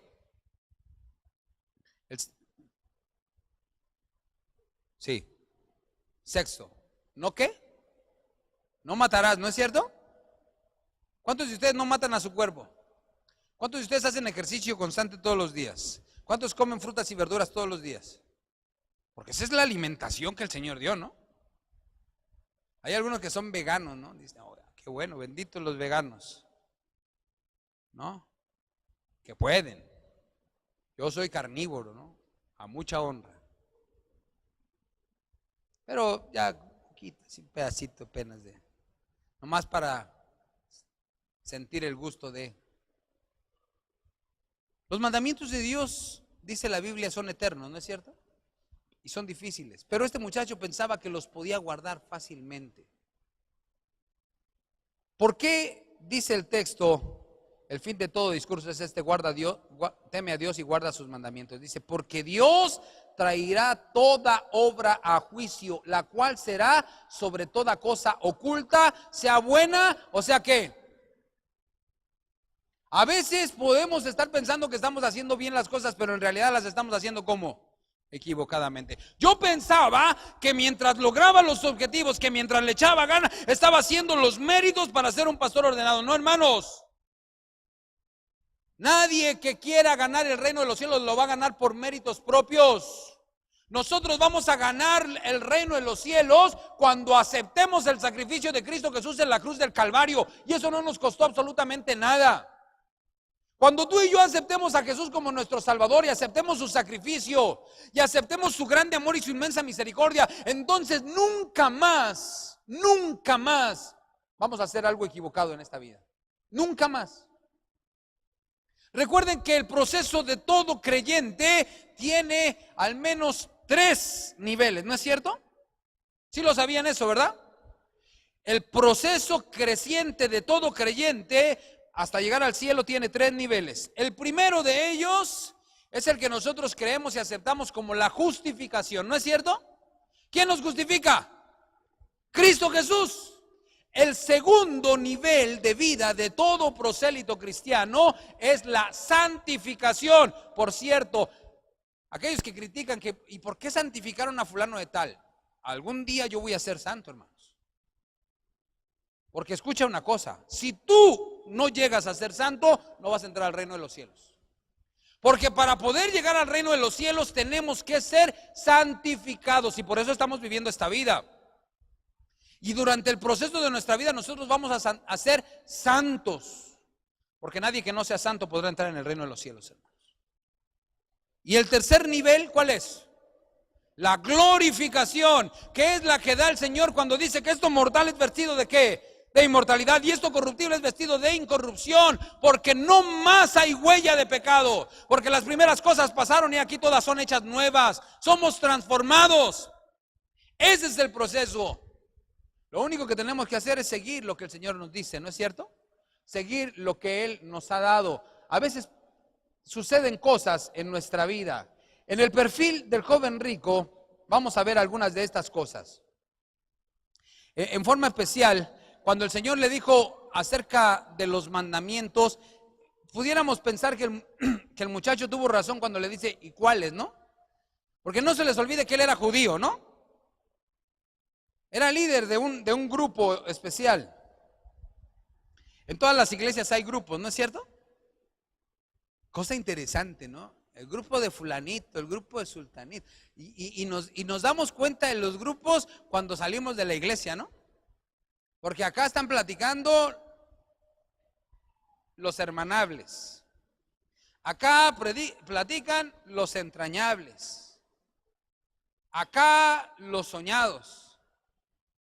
Sí, sexto, ¿no qué? No matarás, ¿no es cierto? ¿Cuántos de ustedes no matan a su cuerpo? ¿Cuántos de ustedes hacen ejercicio constante todos los días? ¿Cuántos comen frutas y verduras todos los días? Porque esa es la alimentación que el Señor dio, ¿no? Hay algunos que son veganos, ¿no? Dicen, oh, qué bueno, benditos los veganos, ¿no? Que pueden. Yo soy carnívoro, ¿no? A mucha honra. Pero ya, un pedacito apenas de, nomás para sentir el gusto de. Los mandamientos de Dios, dice la Biblia, son eternos, ¿no es cierto? Y son difíciles. Pero este muchacho pensaba que los podía guardar fácilmente. ¿Por qué dice el texto, el fin de todo discurso es este, teme a Dios y guarda sus mandamientos? Dice, porque Dios traerá toda obra a juicio, la cual será sobre toda cosa oculta, sea buena o sea que. A veces podemos estar pensando que estamos haciendo bien las cosas, pero en realidad las estamos haciendo ¿cómo? Equivocadamente. Yo pensaba que mientras lograba los objetivos, que mientras le echaba gana, estaba haciendo los méritos para ser un pastor ordenado. No, hermanos. Nadie que quiera ganar el reino de los cielos lo va a ganar por méritos propios. Nosotros vamos a ganar el reino de los cielos cuando aceptemos el sacrificio de Cristo Jesús en la cruz del Calvario. Y eso no nos costó absolutamente nada. Cuando tú y yo aceptemos a Jesús como nuestro Salvador y aceptemos su sacrificio y aceptemos su grande amor y su inmensa misericordia, entonces nunca más vamos a hacer algo equivocado en esta vida. Nunca más. Recuerden que el proceso de todo creyente tiene al menos 3 niveles, ¿no es cierto? ¿Sí lo sabían eso, verdad? El proceso creciente de todo creyente hasta llegar al cielo tiene 3 niveles. El primero de ellos es el que nosotros creemos y aceptamos como la justificación, ¿no es cierto? ¿Quién nos justifica? Cristo Jesús. El segundo nivel de vida de todo prosélito cristiano es la santificación. Por cierto, aquellos que critican que ¿y por qué santificaron a fulano de tal? Algún día yo voy a ser santo, hermanos. Porque escucha una cosa, si tú no llegas a ser santo, no vas a entrar al reino de los cielos. Porque para poder llegar al reino de los cielos tenemos que ser santificados y por eso estamos viviendo esta vida. Y durante el proceso de nuestra vida nosotros vamos a ser santos. Porque nadie que no sea santo podrá entrar en el reino de los cielos, hermanos. Y el tercer nivel, ¿cuál es? La glorificación, que es la que da el Señor cuando dice que esto mortal es vestido ¿de qué? De inmortalidad, y esto corruptible es vestido de incorrupción, porque no más hay huella de pecado, porque las primeras cosas pasaron y aquí todas son hechas nuevas, somos transformados. Ese es el proceso. Lo único que tenemos que hacer es seguir lo que el Señor nos dice, ¿no es cierto? Seguir lo que Él nos ha dado. A veces suceden cosas en nuestra vida. En el perfil del joven rico vamos a ver algunas de estas cosas. En forma especial, cuando el Señor le dijo acerca de los mandamientos, pudiéramos pensar que el muchacho tuvo razón cuando le dice, ¿y cuáles, no? Porque no se les olvide que él era judío, ¿no? Era líder de un grupo especial. En todas las iglesias hay grupos, ¿no es cierto? Cosa interesante, ¿no? El grupo de fulanito, el grupo de sultanito. Y nos damos cuenta de los grupos cuando salimos de la iglesia, ¿no? Porque acá están platicando los hermanables. Acá platican los entrañables. Acá los soñados.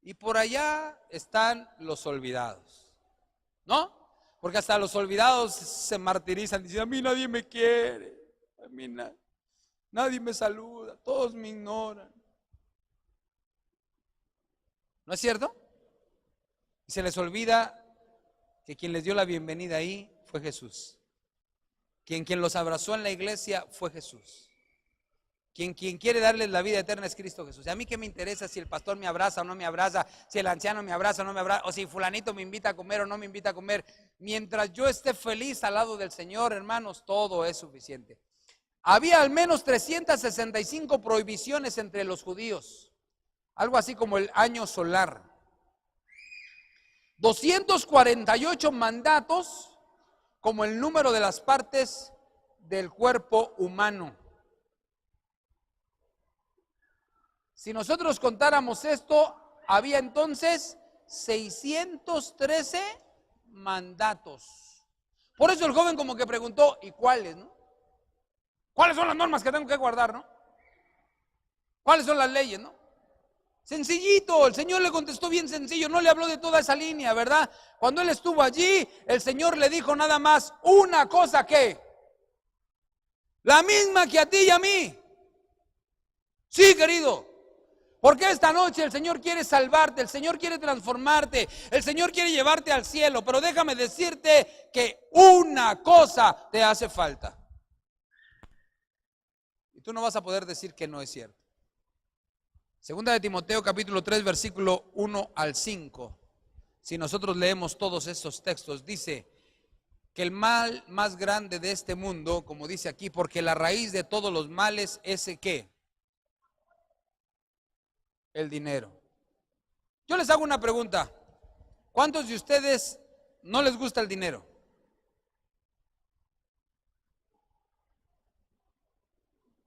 Y por allá están los olvidados. ¿No? Porque hasta los olvidados se martirizan. Dicen, a mí nadie me quiere. A mí nadie me saluda. Todos me ignoran. ¿No es cierto? Y se les olvida que quien les dio la bienvenida ahí fue Jesús. Quien los abrazó en la iglesia fue Jesús. Quien quiere darles la vida eterna es Cristo Jesús. A mí qué me interesa si el pastor me abraza o no me abraza, si el anciano me abraza o no me abraza, o si fulanito me invita a comer o no me invita a comer. Mientras yo esté feliz al lado del Señor, hermanos, todo es suficiente. Había al menos 365 prohibiciones entre los judíos, algo así como el año solar. 248 mandatos, como el número de las partes del cuerpo humano. Si nosotros contáramos esto, había entonces 613 mandatos. Por eso el joven como que preguntó, ¿y cuáles, no? ¿Cuáles son las normas que tengo que guardar, no? ¿Cuáles son las leyes, no? Sencillito, el Señor le contestó bien sencillo, no le habló de toda esa línea, ¿verdad? Cuando él estuvo allí, el Señor le dijo nada más una cosa que, la misma que a ti y a mí. Sí, querido. Porque esta noche el Señor quiere salvarte, el Señor quiere transformarte, el Señor quiere llevarte al cielo, pero déjame decirte que una cosa te hace falta. Y tú no vas a poder decir que no es cierto. Segunda de Timoteo capítulo 3 versículo 1 al 5. Si nosotros leemos todos estos textos, dice que el mal más grande de este mundo, como dice aquí, porque la raíz de todos los males es ¿qué? El dinero. Yo les hago una pregunta. ¿Cuántos de ustedes no les gusta el dinero?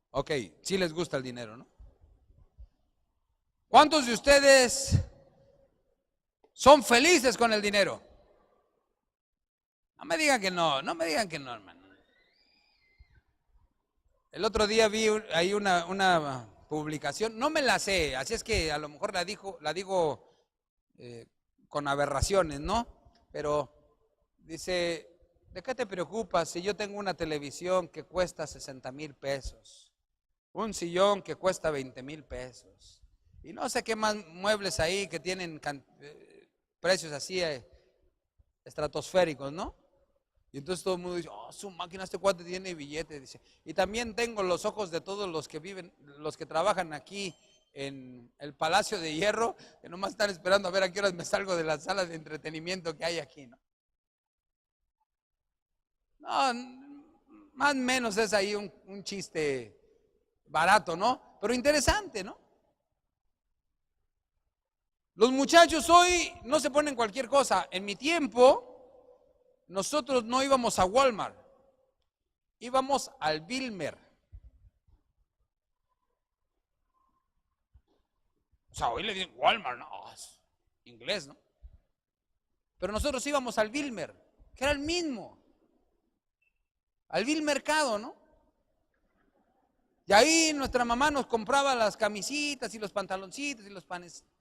Ok, sí les gusta el dinero, ¿no? ¿Cuántos de ustedes son felices con el dinero? No me digan que no, no me digan que no, hermano. El otro día vi ahí una publicación, no me la sé, así es que a lo mejor la digo con aberraciones, ¿no? Pero dice, ¿de qué te preocupas si yo tengo una televisión que cuesta 60,000 pesos? Un sillón que cuesta 20,000 pesos. Y no sé qué más muebles ahí que tienen precios así estratosféricos, ¿no? Y entonces todo el mundo dice, oh, su máquina, este cuate tiene billetes, dice. Y también tengo los ojos de todos los que viven, los que trabajan aquí en el Palacio de Hierro, que nomás están esperando a ver a qué horas me salgo de la sala de entretenimiento que hay aquí, ¿no? No, más o menos es ahí un chiste barato, ¿no? Pero interesante, ¿no? Los muchachos hoy no se ponen cualquier cosa. En mi tiempo, nosotros no íbamos a Walmart, íbamos al Wilmer. O sea, hoy le dicen Walmart, no, es inglés, ¿no? Pero nosotros íbamos al Wilmer, que era el mismo. Al Vil Mercado, ¿no? Y ahí nuestra mamá nos compraba las camisitas y los pantaloncitos y los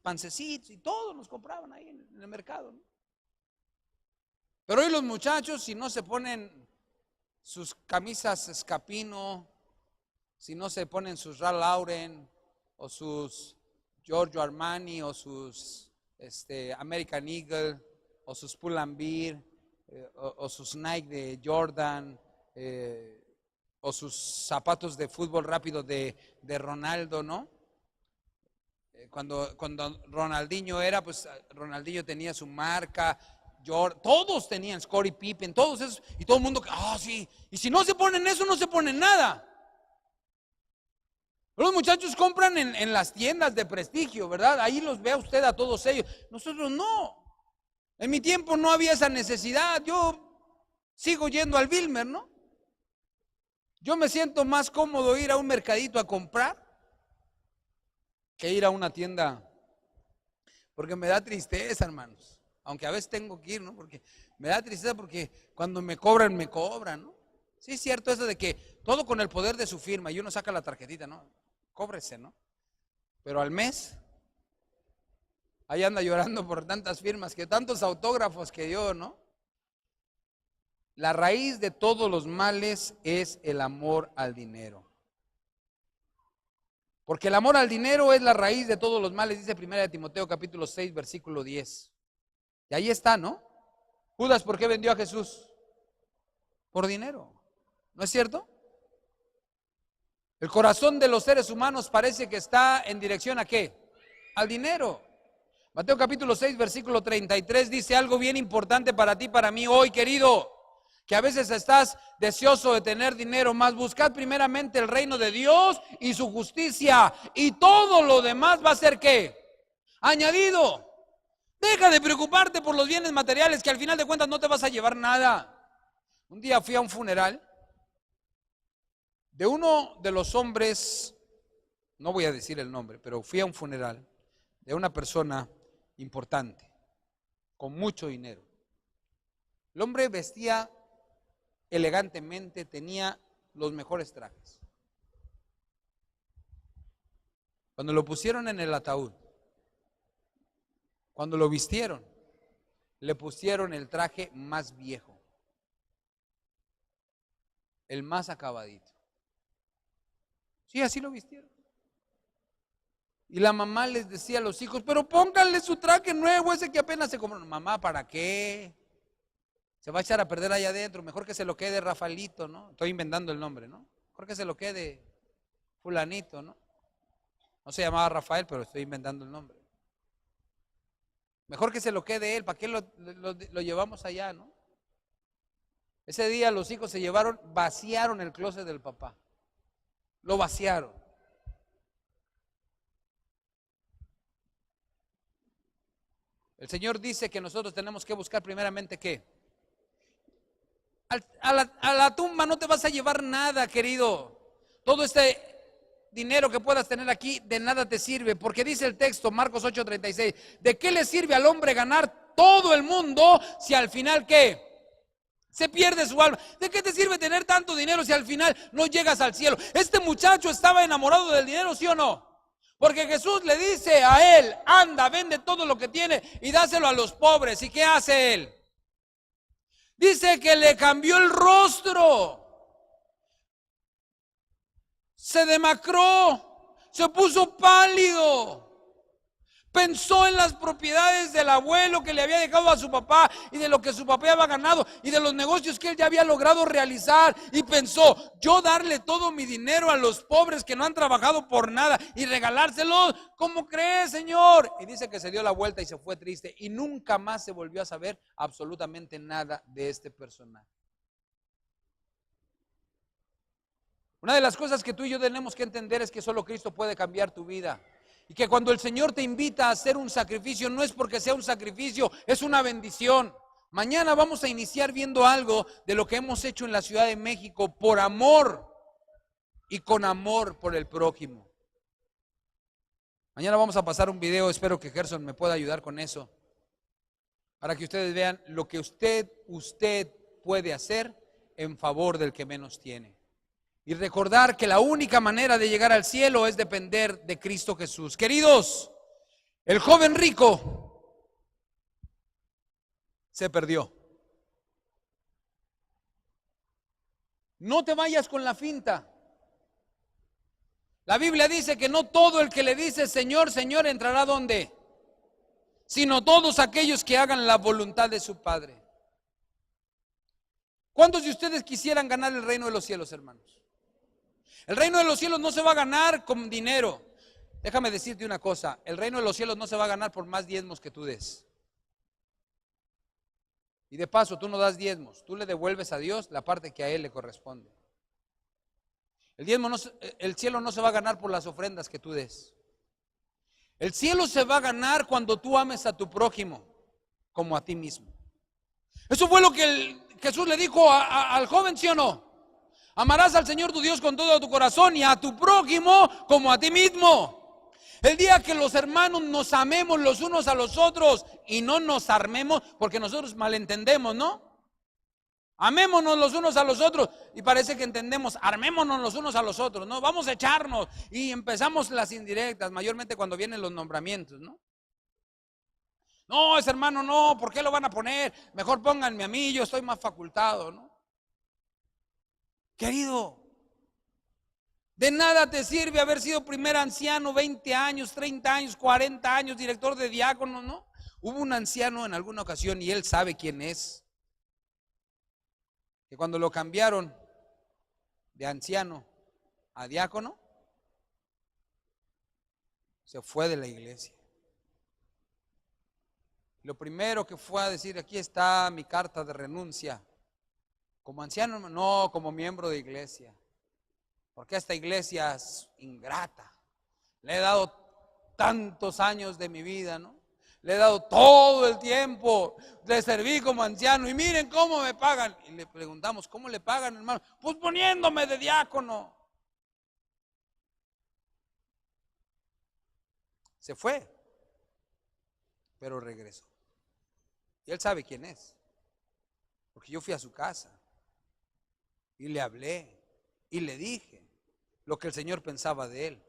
pancecitos y todos nos compraban ahí en el mercado, ¿no? Pero hoy los muchachos, si no se ponen sus camisas Scapino, si no se ponen sus Ralph Lauren o sus Giorgio Armani o sus American Eagle o sus Pull & Bear o sus Nike de Jordan o sus zapatos de fútbol rápido de Ronaldo, ¿no? Cuando Ronaldinho era, pues Ronaldinho tenía su marca, todos tenían Scottie Pippen, todos esos, y todo el mundo, sí, y si no se ponen eso, no se ponen nada. Los muchachos compran en las tiendas de prestigio, ¿verdad? Ahí los ve usted a todos ellos. Nosotros no. En mi tiempo no había esa necesidad. Yo sigo yendo al Wilmer, ¿no? Yo me siento más cómodo ir a un mercadito a comprar que ir a una tienda, porque me da tristeza, hermanos. Aunque a veces tengo que ir, ¿no? Porque me da tristeza porque cuando me cobran, ¿no? Sí, es cierto eso de que todo con el poder de su firma y uno saca la tarjetita, ¿no? Cóbrese, ¿no? Pero al mes, ahí anda llorando por tantas firmas, que tantos autógrafos que dio, ¿no? La raíz de todos los males es el amor al dinero. Porque el amor al dinero es la raíz de todos los males, dice 1 Timoteo capítulo 6, versículo 10. Y ahí está, ¿no? Judas, ¿por qué vendió a Jesús? Por dinero. ¿No es cierto? El corazón de los seres humanos parece que está en dirección ¿a qué? Al dinero. Mateo capítulo 6, versículo 33 dice algo bien importante para ti, para mí hoy, querido, que a veces estás deseoso de tener dinero, más buscad primeramente el reino de Dios y su justicia, y todo lo demás va a ser ¿qué? Añadido. Deja de preocuparte por los bienes materiales, que al final de cuentas no te vas a llevar nada. Un día fui a un funeral de uno de los hombres, no voy a decir el nombre, pero fui a un funeral de una persona importante, con mucho dinero. El hombre vestía elegantemente, tenía los mejores trajes. Cuando lo pusieron en el ataúd, cuando lo vistieron, le pusieron el traje más viejo, el más acabadito. Sí, así lo vistieron. Y la mamá les decía a los hijos, pero pónganle su traje nuevo, ese que apenas se compró. Mamá, ¿para qué? Se va a echar a perder allá adentro, mejor que se lo quede Rafaelito, ¿no? Estoy inventando el nombre, ¿no? Mejor que se lo quede fulanito, ¿no? No se llamaba Rafael, pero estoy inventando el nombre. Mejor que se lo quede él, ¿para qué lo llevamos allá, no? Ese día los hijos se llevaron, vaciaron el closet del papá. Lo vaciaron. El Señor dice que nosotros tenemos que buscar primeramente ¿qué? A la tumba no te vas a llevar nada, querido. Todo este dinero que puedas tener aquí de nada te sirve, porque dice el texto, Marcos 8:36, ¿de qué le sirve al hombre ganar todo el mundo si al final ¿qué? Se pierde su alma. ¿De qué te sirve tener tanto dinero si al final no llegas al cielo? Este muchacho estaba enamorado del dinero, ¿sí o no? Porque Jesús le dice a él, anda, vende todo lo que tiene y dáselo a los pobres. ¿Y qué hace él? Dice que le cambió el rostro, se demacró, se puso pálido. Pensó en las propiedades del abuelo que le había dejado a su papá y de lo que su papá había ganado y de los negocios que él ya había logrado realizar. Y pensó, yo darle todo mi dinero a los pobres que no han trabajado por nada y regalárselos, ¿cómo crees, Señor? Y dice que se dio la vuelta y se fue triste y nunca más se volvió a saber absolutamente nada de este personaje. Una de las cosas que tú y yo tenemos que entender es que solo Cristo puede cambiar tu vida. Y que cuando el Señor te invita a hacer un sacrificio, no es porque sea un sacrificio, es una bendición. Mañana vamos a iniciar viendo algo de lo que hemos hecho en la Ciudad de México por amor y con amor por el prójimo. Mañana vamos a pasar un video, espero que Gerson me pueda ayudar con eso, para que ustedes vean lo que usted puede hacer en favor del que menos tiene. Y recordar que la única manera de llegar al cielo es depender de Cristo Jesús. Queridos, el joven rico se perdió. No te vayas con la finta. La Biblia dice que no todo el que le dice Señor, Señor entrará ¿dónde? Sino todos aquellos que hagan la voluntad de su Padre. ¿Cuántos de ustedes quisieran ganar el reino de los cielos, hermanos? El reino de los cielos no se va a ganar con dinero. Déjame decirte una cosa, el reino de los cielos no se va a ganar por más diezmos que tú des. Y de paso, tú no das diezmos, tú le devuelves a Dios la parte que a Él le corresponde. El cielo no se va a ganar por las ofrendas que tú des. El cielo se va a ganar cuando tú ames a tu prójimo como a ti mismo. Eso fue lo que Jesús le dijo al joven, ¿sí o no? Amarás al Señor tu Dios con todo tu corazón y a tu prójimo como a ti mismo. El día que los hermanos nos amemos los unos a los otros y no nos armemos, porque nosotros malentendemos, ¿no? Amémonos los unos a los otros y parece que entendemos, armémonos los unos a los otros, ¿no? Vamos a echarnos y empezamos las indirectas, mayormente cuando vienen los nombramientos, ¿no? No, ese hermano no, ¿por qué lo van a poner? Mejor pónganme a mí, yo estoy más facultado, ¿no? Querido, de nada te sirve haber sido primer anciano 20 años, 30 años, 40 años, director de diáconos, ¿no? Hubo un anciano en alguna ocasión y él sabe quién es, que cuando lo cambiaron de anciano, a diácono, se fue de la iglesia. Lo primero que fue a decir: aquí está mi carta de renuncia. Como anciano, no, como miembro de iglesia. Porque esta iglesia es ingrata. Le he dado tantos años de mi vida, ¿no? Le he dado todo el tiempo. Le serví como anciano y miren cómo me pagan. Y le preguntamos: ¿cómo le pagan, hermano? Pues poniéndome de diácono. Se fue, pero regresó. Y él sabe quién es, porque yo fui a su casa y le hablé y le dije lo que el Señor pensaba de él.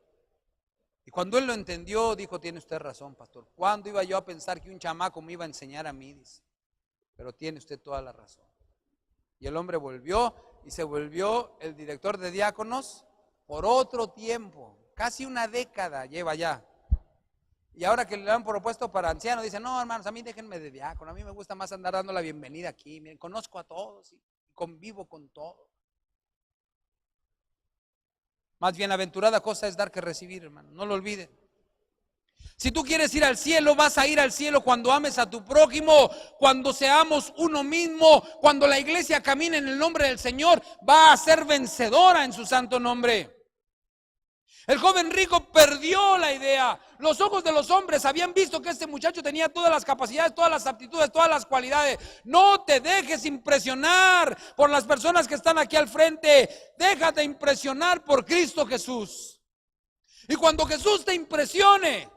Y cuando él lo entendió, dijo: tiene usted razón, pastor. ¿Cuándo iba yo a pensar que un chamaco me iba a enseñar a mí? Dice, pero tiene usted toda la razón. Y el hombre volvió y se volvió el director de diáconos por otro tiempo, casi una década lleva ya. Y ahora que le han propuesto para anciano, dice: no, hermanos, a mí déjenme de diácono, a mí me gusta más andar dando la bienvenida aquí. Miren, conozco a todos y convivo con todos. Más bienaventurada cosa es dar que recibir, hermano, no lo olviden. Si tú quieres ir al cielo, vas a ir al cielo cuando ames a tu prójimo, cuando seamos uno mismo, cuando la iglesia camine en el nombre del Señor, va a ser vencedora en su santo nombre. El joven rico perdió la idea. Los ojos de los hombres habían visto que este muchacho tenía todas las capacidades, todas las aptitudes, todas las cualidades. No te dejes impresionar por las personas que están aquí al frente. Déjate impresionar por Cristo Jesús. Y cuando Jesús te impresione,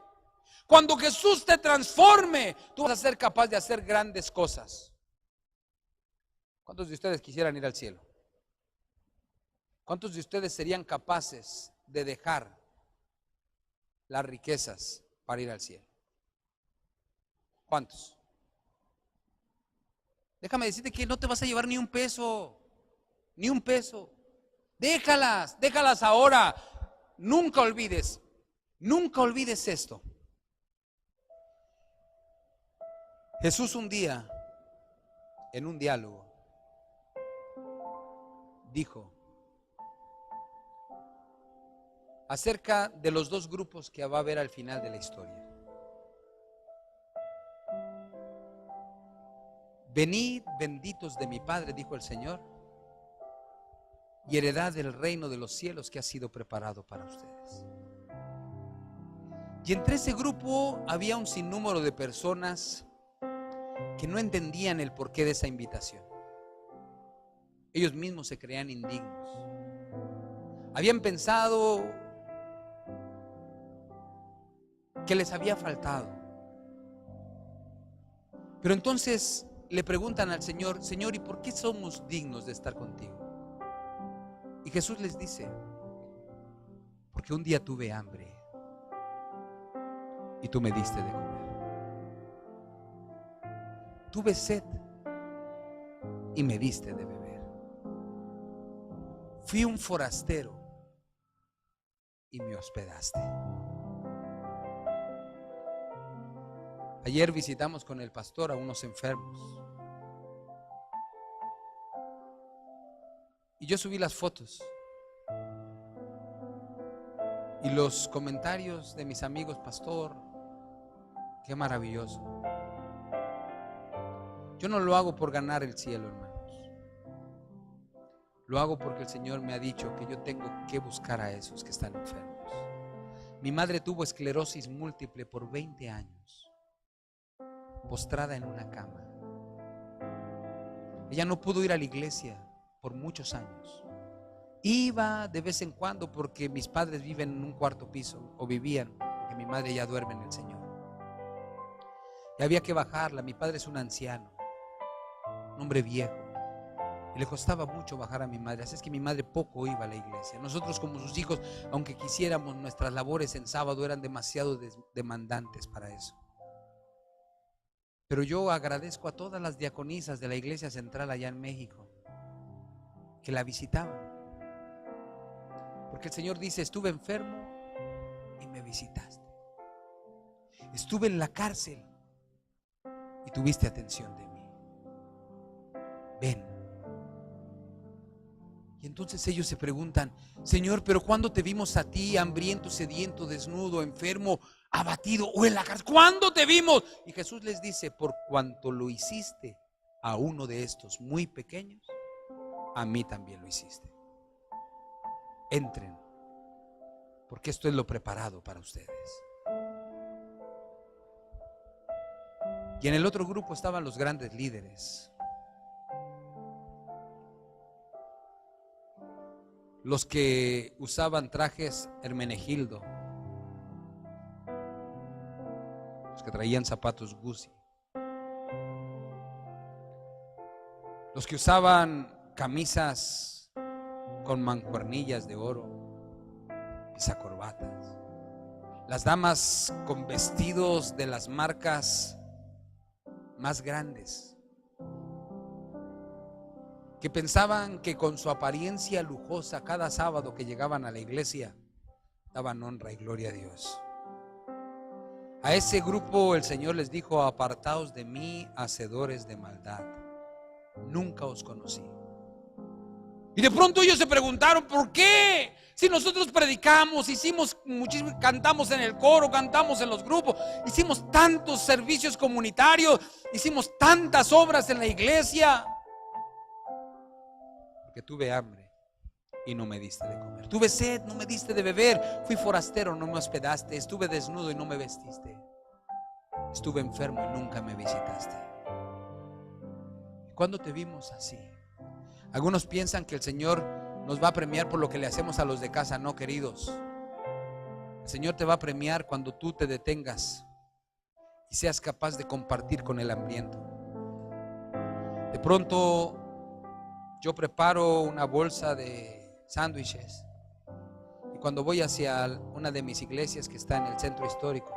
cuando Jesús te transforme, tú vas a ser capaz de hacer grandes cosas. ¿Cuántos de ustedes quisieran ir al cielo? ¿Cuántos de ustedes serían capaces de dejar las riquezas para ir al cielo? ¿Cuántos? Déjame decirte que no te vas a llevar ni un peso, ni un peso. Déjalas ahora. Nunca olvides esto. Jesús un día, en un diálogo, dijo acerca de los dos grupos que va a haber al final de la historia. Venid benditos de mi Padre, dijo el Señor, y heredad del reino de los cielos que ha sido preparado para ustedes. Y entre ese grupo había un sinnúmero de personas que no entendían el porqué de esa invitación. Ellos mismos se creían indignos. Habían pensado que les había faltado. Pero entonces le preguntan al Señor: Señor, ¿y por qué somos dignos de estar contigo? Y Jesús les dice: porque un día tuve hambre y tú me diste de comer. Tuve sed y me diste de beber. Fui un forastero y me hospedaste. Ayer visitamos con el pastor a unos enfermos y yo subí las fotos y los comentarios de mis amigos: pastor, qué maravilloso. Yo no lo hago por ganar el cielo, hermanos. Lo hago porque el Señor me ha dicho que yo tengo que buscar a esos que están enfermos. Mi madre tuvo esclerosis múltiple por 20 años, postrada en una cama. Ella no pudo ir a la iglesia por muchos años. Iba de vez en cuando porque mis padres viven en un cuarto piso, o vivían, porque mi madre ya duerme en el Señor. Y había que bajarla. Mi padre es un anciano, un hombre viejo, y le costaba mucho bajar a mi madre. Así es que mi madre poco iba a la iglesia. Nosotros, como sus hijos, aunque quisiéramos, nuestras labores en sábado eran demasiado demandantes para eso. Pero yo agradezco a todas las diaconisas de la iglesia central allá en México que la visitaban, porque el Señor dice: estuve enfermo y me visitaste. Estuve en la cárcel y tuviste atención de mí. Ven. Y entonces ellos se preguntan: Señor, pero ¿cuándo te vimos a ti hambriento, sediento, desnudo, enfermo, abatido o en la cárcel? ¿Cuándo te vimos? Y Jesús les dice: por cuanto lo hiciste a uno de estos muy pequeños, a mí también lo hiciste. Entren, porque esto es lo preparado para ustedes. Y en el otro grupo estaban los grandes líderes, los que usaban trajes Hermenegildo, los que traían zapatos Gucci, los que usaban camisas con mancuernillas de oro, pisacorbatas, las damas con vestidos de las marcas más grandes, que pensaban que con su apariencia lujosa cada sábado que llegaban a la iglesia daban honra y gloria a Dios. A ese grupo el Señor les dijo: apartaos de mí, hacedores de maldad, nunca os conocí. Y de pronto ellos se preguntaron: ¿por qué? Si nosotros predicamos, hicimos muchísimo, cantamos en el coro, cantamos en los grupos, hicimos tantos servicios comunitarios, hicimos tantas obras en la iglesia. Porque tuve hambre y no me diste de comer, tuve sed, no me diste de beber, fui forastero, no me hospedaste, estuve desnudo y no me vestiste, estuve enfermo y nunca me visitaste. ¿Cuándo te vimos así? Algunos piensan que el Señor nos va a premiar por lo que le hacemos a los de casa. No, queridos, el Señor te va a premiar cuando tú te detengas y seas capaz de compartir con el hambriento. De pronto yo preparo una bolsa de sándwiches y cuando voy hacia una de mis iglesias que está en el centro histórico,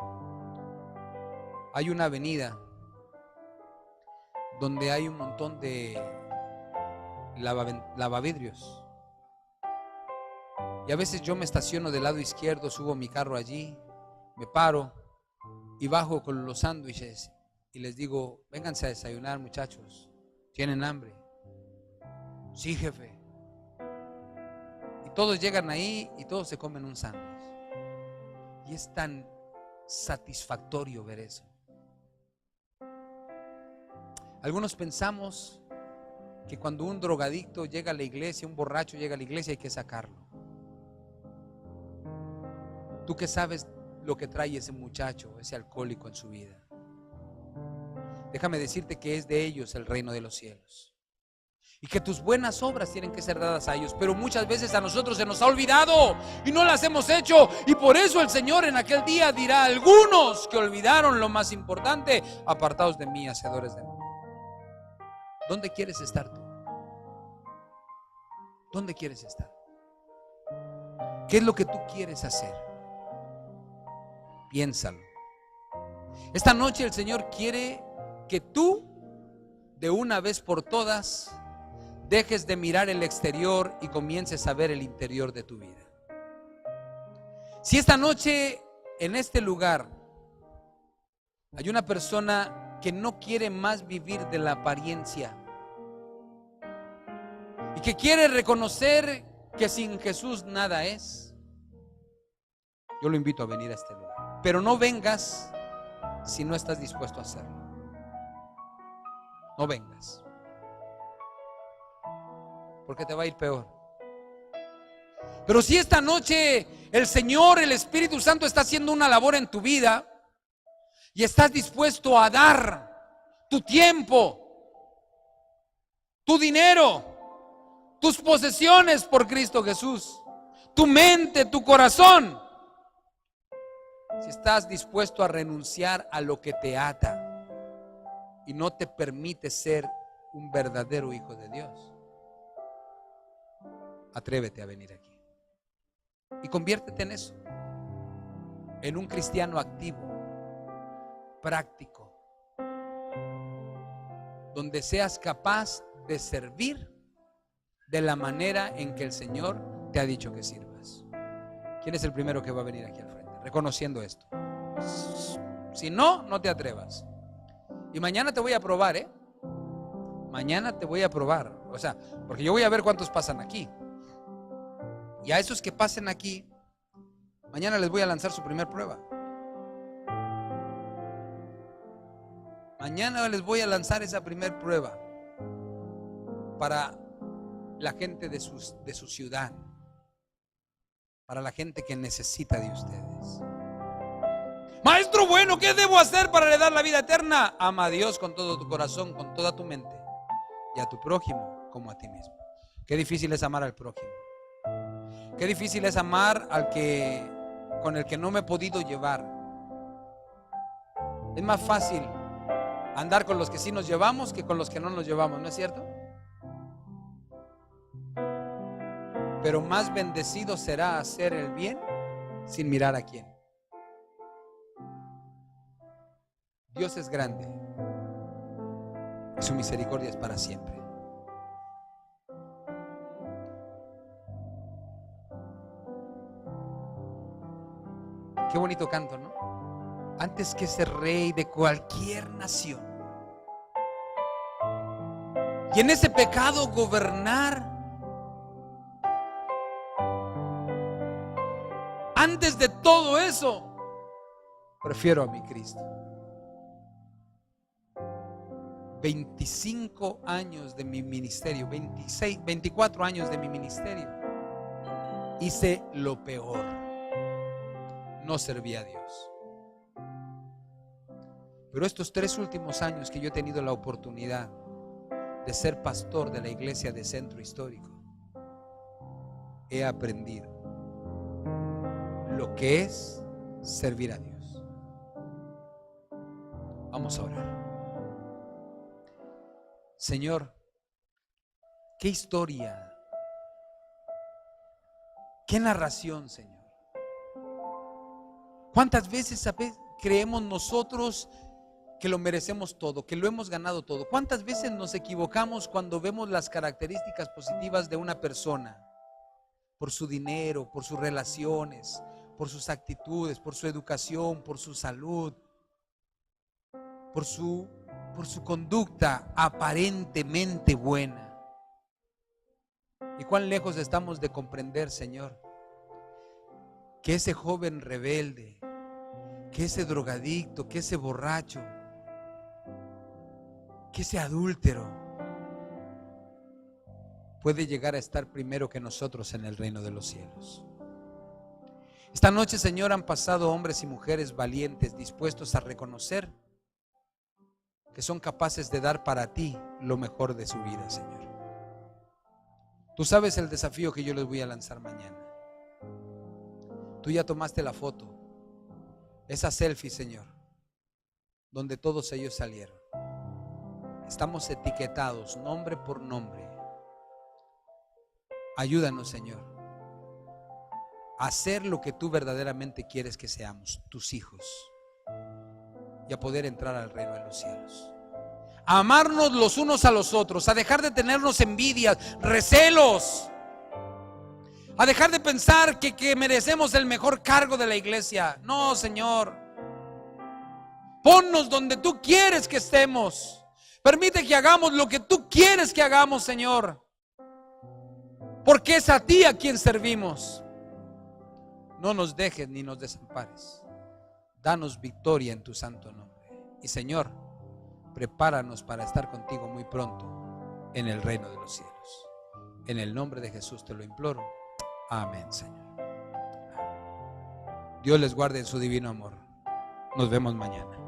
hay una avenida donde hay un montón de lavavidrios, y a veces yo me estaciono del lado izquierdo, subo mi carro allí, me paro y bajo con los sándwiches y les digo: vénganse a desayunar, muchachos, ¿tienen hambre? Sí, jefe. Y todos llegan ahí y todos se comen un sándwich, y es tan satisfactorio ver eso. Algunos pensamos que cuando un drogadicto llega a la iglesia, un borracho llega a la iglesia, hay que sacarlo. ¿Tú qué sabes lo que trae ese muchacho, ese alcohólico en su vida? Déjame decirte que es de ellos el reino de los cielos, y que tus buenas obras tienen que ser dadas a ellos, pero muchas veces a nosotros se nos ha olvidado y no las hemos hecho, y por eso el Señor en aquel día dirá: algunos que olvidaron lo más importante, apartaos de mí, hacedores de mal. ¿Dónde quieres estar tú? ¿Dónde quieres estar? ¿Qué es lo que tú quieres hacer? Piénsalo. Esta noche el Señor quiere que tú, de una vez por todas, dejes de mirar el exterior y comiences a ver el interior de tu vida. Si esta noche en este lugar hay una persona que no quiere más vivir de la apariencia y que quiere reconocer que sin Jesús nada es, yo lo invito a venir a este lugar. Pero no vengas si no estás dispuesto a hacerlo. No vengas, porque te va a ir peor. Pero si esta noche el Señor, el Espíritu Santo está haciendo una labor en tu vida y estás dispuesto a dar tu tiempo, tu dinero, tus posesiones por Cristo Jesús, tu mente, tu corazón, si estás dispuesto a renunciar a lo que te ata y no te permite ser un verdadero hijo de Dios, atrévete a venir aquí y conviértete en eso, en un cristiano activo, práctico, donde seas capaz de servir de la manera en que el Señor te ha dicho que sirvas. ¿Quién es el primero que va a venir aquí al frente? Reconociendo esto. Si no, no te atrevas. Y mañana te voy a probar, Mañana te voy a probar. O sea, porque yo voy a ver cuántos pasan aquí. Y a esos que pasen aquí, mañana les voy a lanzar su primer prueba. Mañana les voy a lanzar esa primer prueba para la gente de su ciudad, para la gente que necesita de ustedes. Maestro bueno, ¿qué debo hacer para heredar la vida eterna? Ama a Dios con todo tu corazón, con toda tu mente, y a tu prójimo como a ti mismo. Qué difícil es amar al prójimo. Qué difícil es amar al que con el que no me he podido llevar. Es más fácil andar con los que sí nos llevamos que con los que no nos llevamos, ¿no es cierto? Pero más bendecido será hacer el bien sin mirar a quién. Dios es grande y su misericordia es para siempre. Qué bonito canto, ¿no? Antes que ser rey de cualquier nación y en ese pecado gobernar, antes de todo eso, prefiero a mi Cristo. 25 años de mi ministerio, 24 años de mi ministerio, hice lo peor. No serví a Dios. Pero estos 3 últimos años que yo he tenido la oportunidad de ser pastor de la iglesia de Centro Histórico, he aprendido lo que es servir a Dios. Vamos a orar. Señor, qué historia, qué narración, Señor. ¿Cuántas veces creemos nosotros que lo merecemos todo, que lo hemos ganado todo? ¿Cuántas veces nos equivocamos cuando vemos las características positivas de una persona? Por su dinero, por sus relaciones, por sus actitudes, por su educación, por su salud, por su conducta aparentemente buena. Y cuán lejos estamos de comprender, Señor, que ese joven rebelde, que ese drogadicto, que ese borracho, que ese adúltero puede llegar a estar primero que nosotros en el reino de los cielos. Esta noche, Señor, han pasado hombres y mujeres valientes, dispuestos a reconocer que son capaces de dar para ti lo mejor de su vida, Señor. Tú sabes el desafío que yo les voy a lanzar mañana. Tú ya tomaste la foto, esa selfie, Señor, donde todos ellos salieron. Estamos etiquetados nombre por nombre. Ayúdanos, Señor, a hacer lo que tú verdaderamente quieres que seamos, tus hijos, y a poder entrar al reino de los cielos. A amarnos los unos a los otros, a dejar de tenernos envidias, recelos, a dejar de pensar que merecemos el mejor cargo de la iglesia. No, Señor, ponnos donde tú quieres que estemos. Permite que hagamos lo que tú quieres que hagamos, Señor, porque es a ti a quien servimos. No nos dejes ni nos desampares. Danos victoria en tu santo nombre. Y, Señor, prepáranos para estar contigo muy pronto en el reino de los cielos. En el nombre de Jesús te lo imploro. Amén, Señor. Dios les guarde en su divino amor. Nos vemos mañana.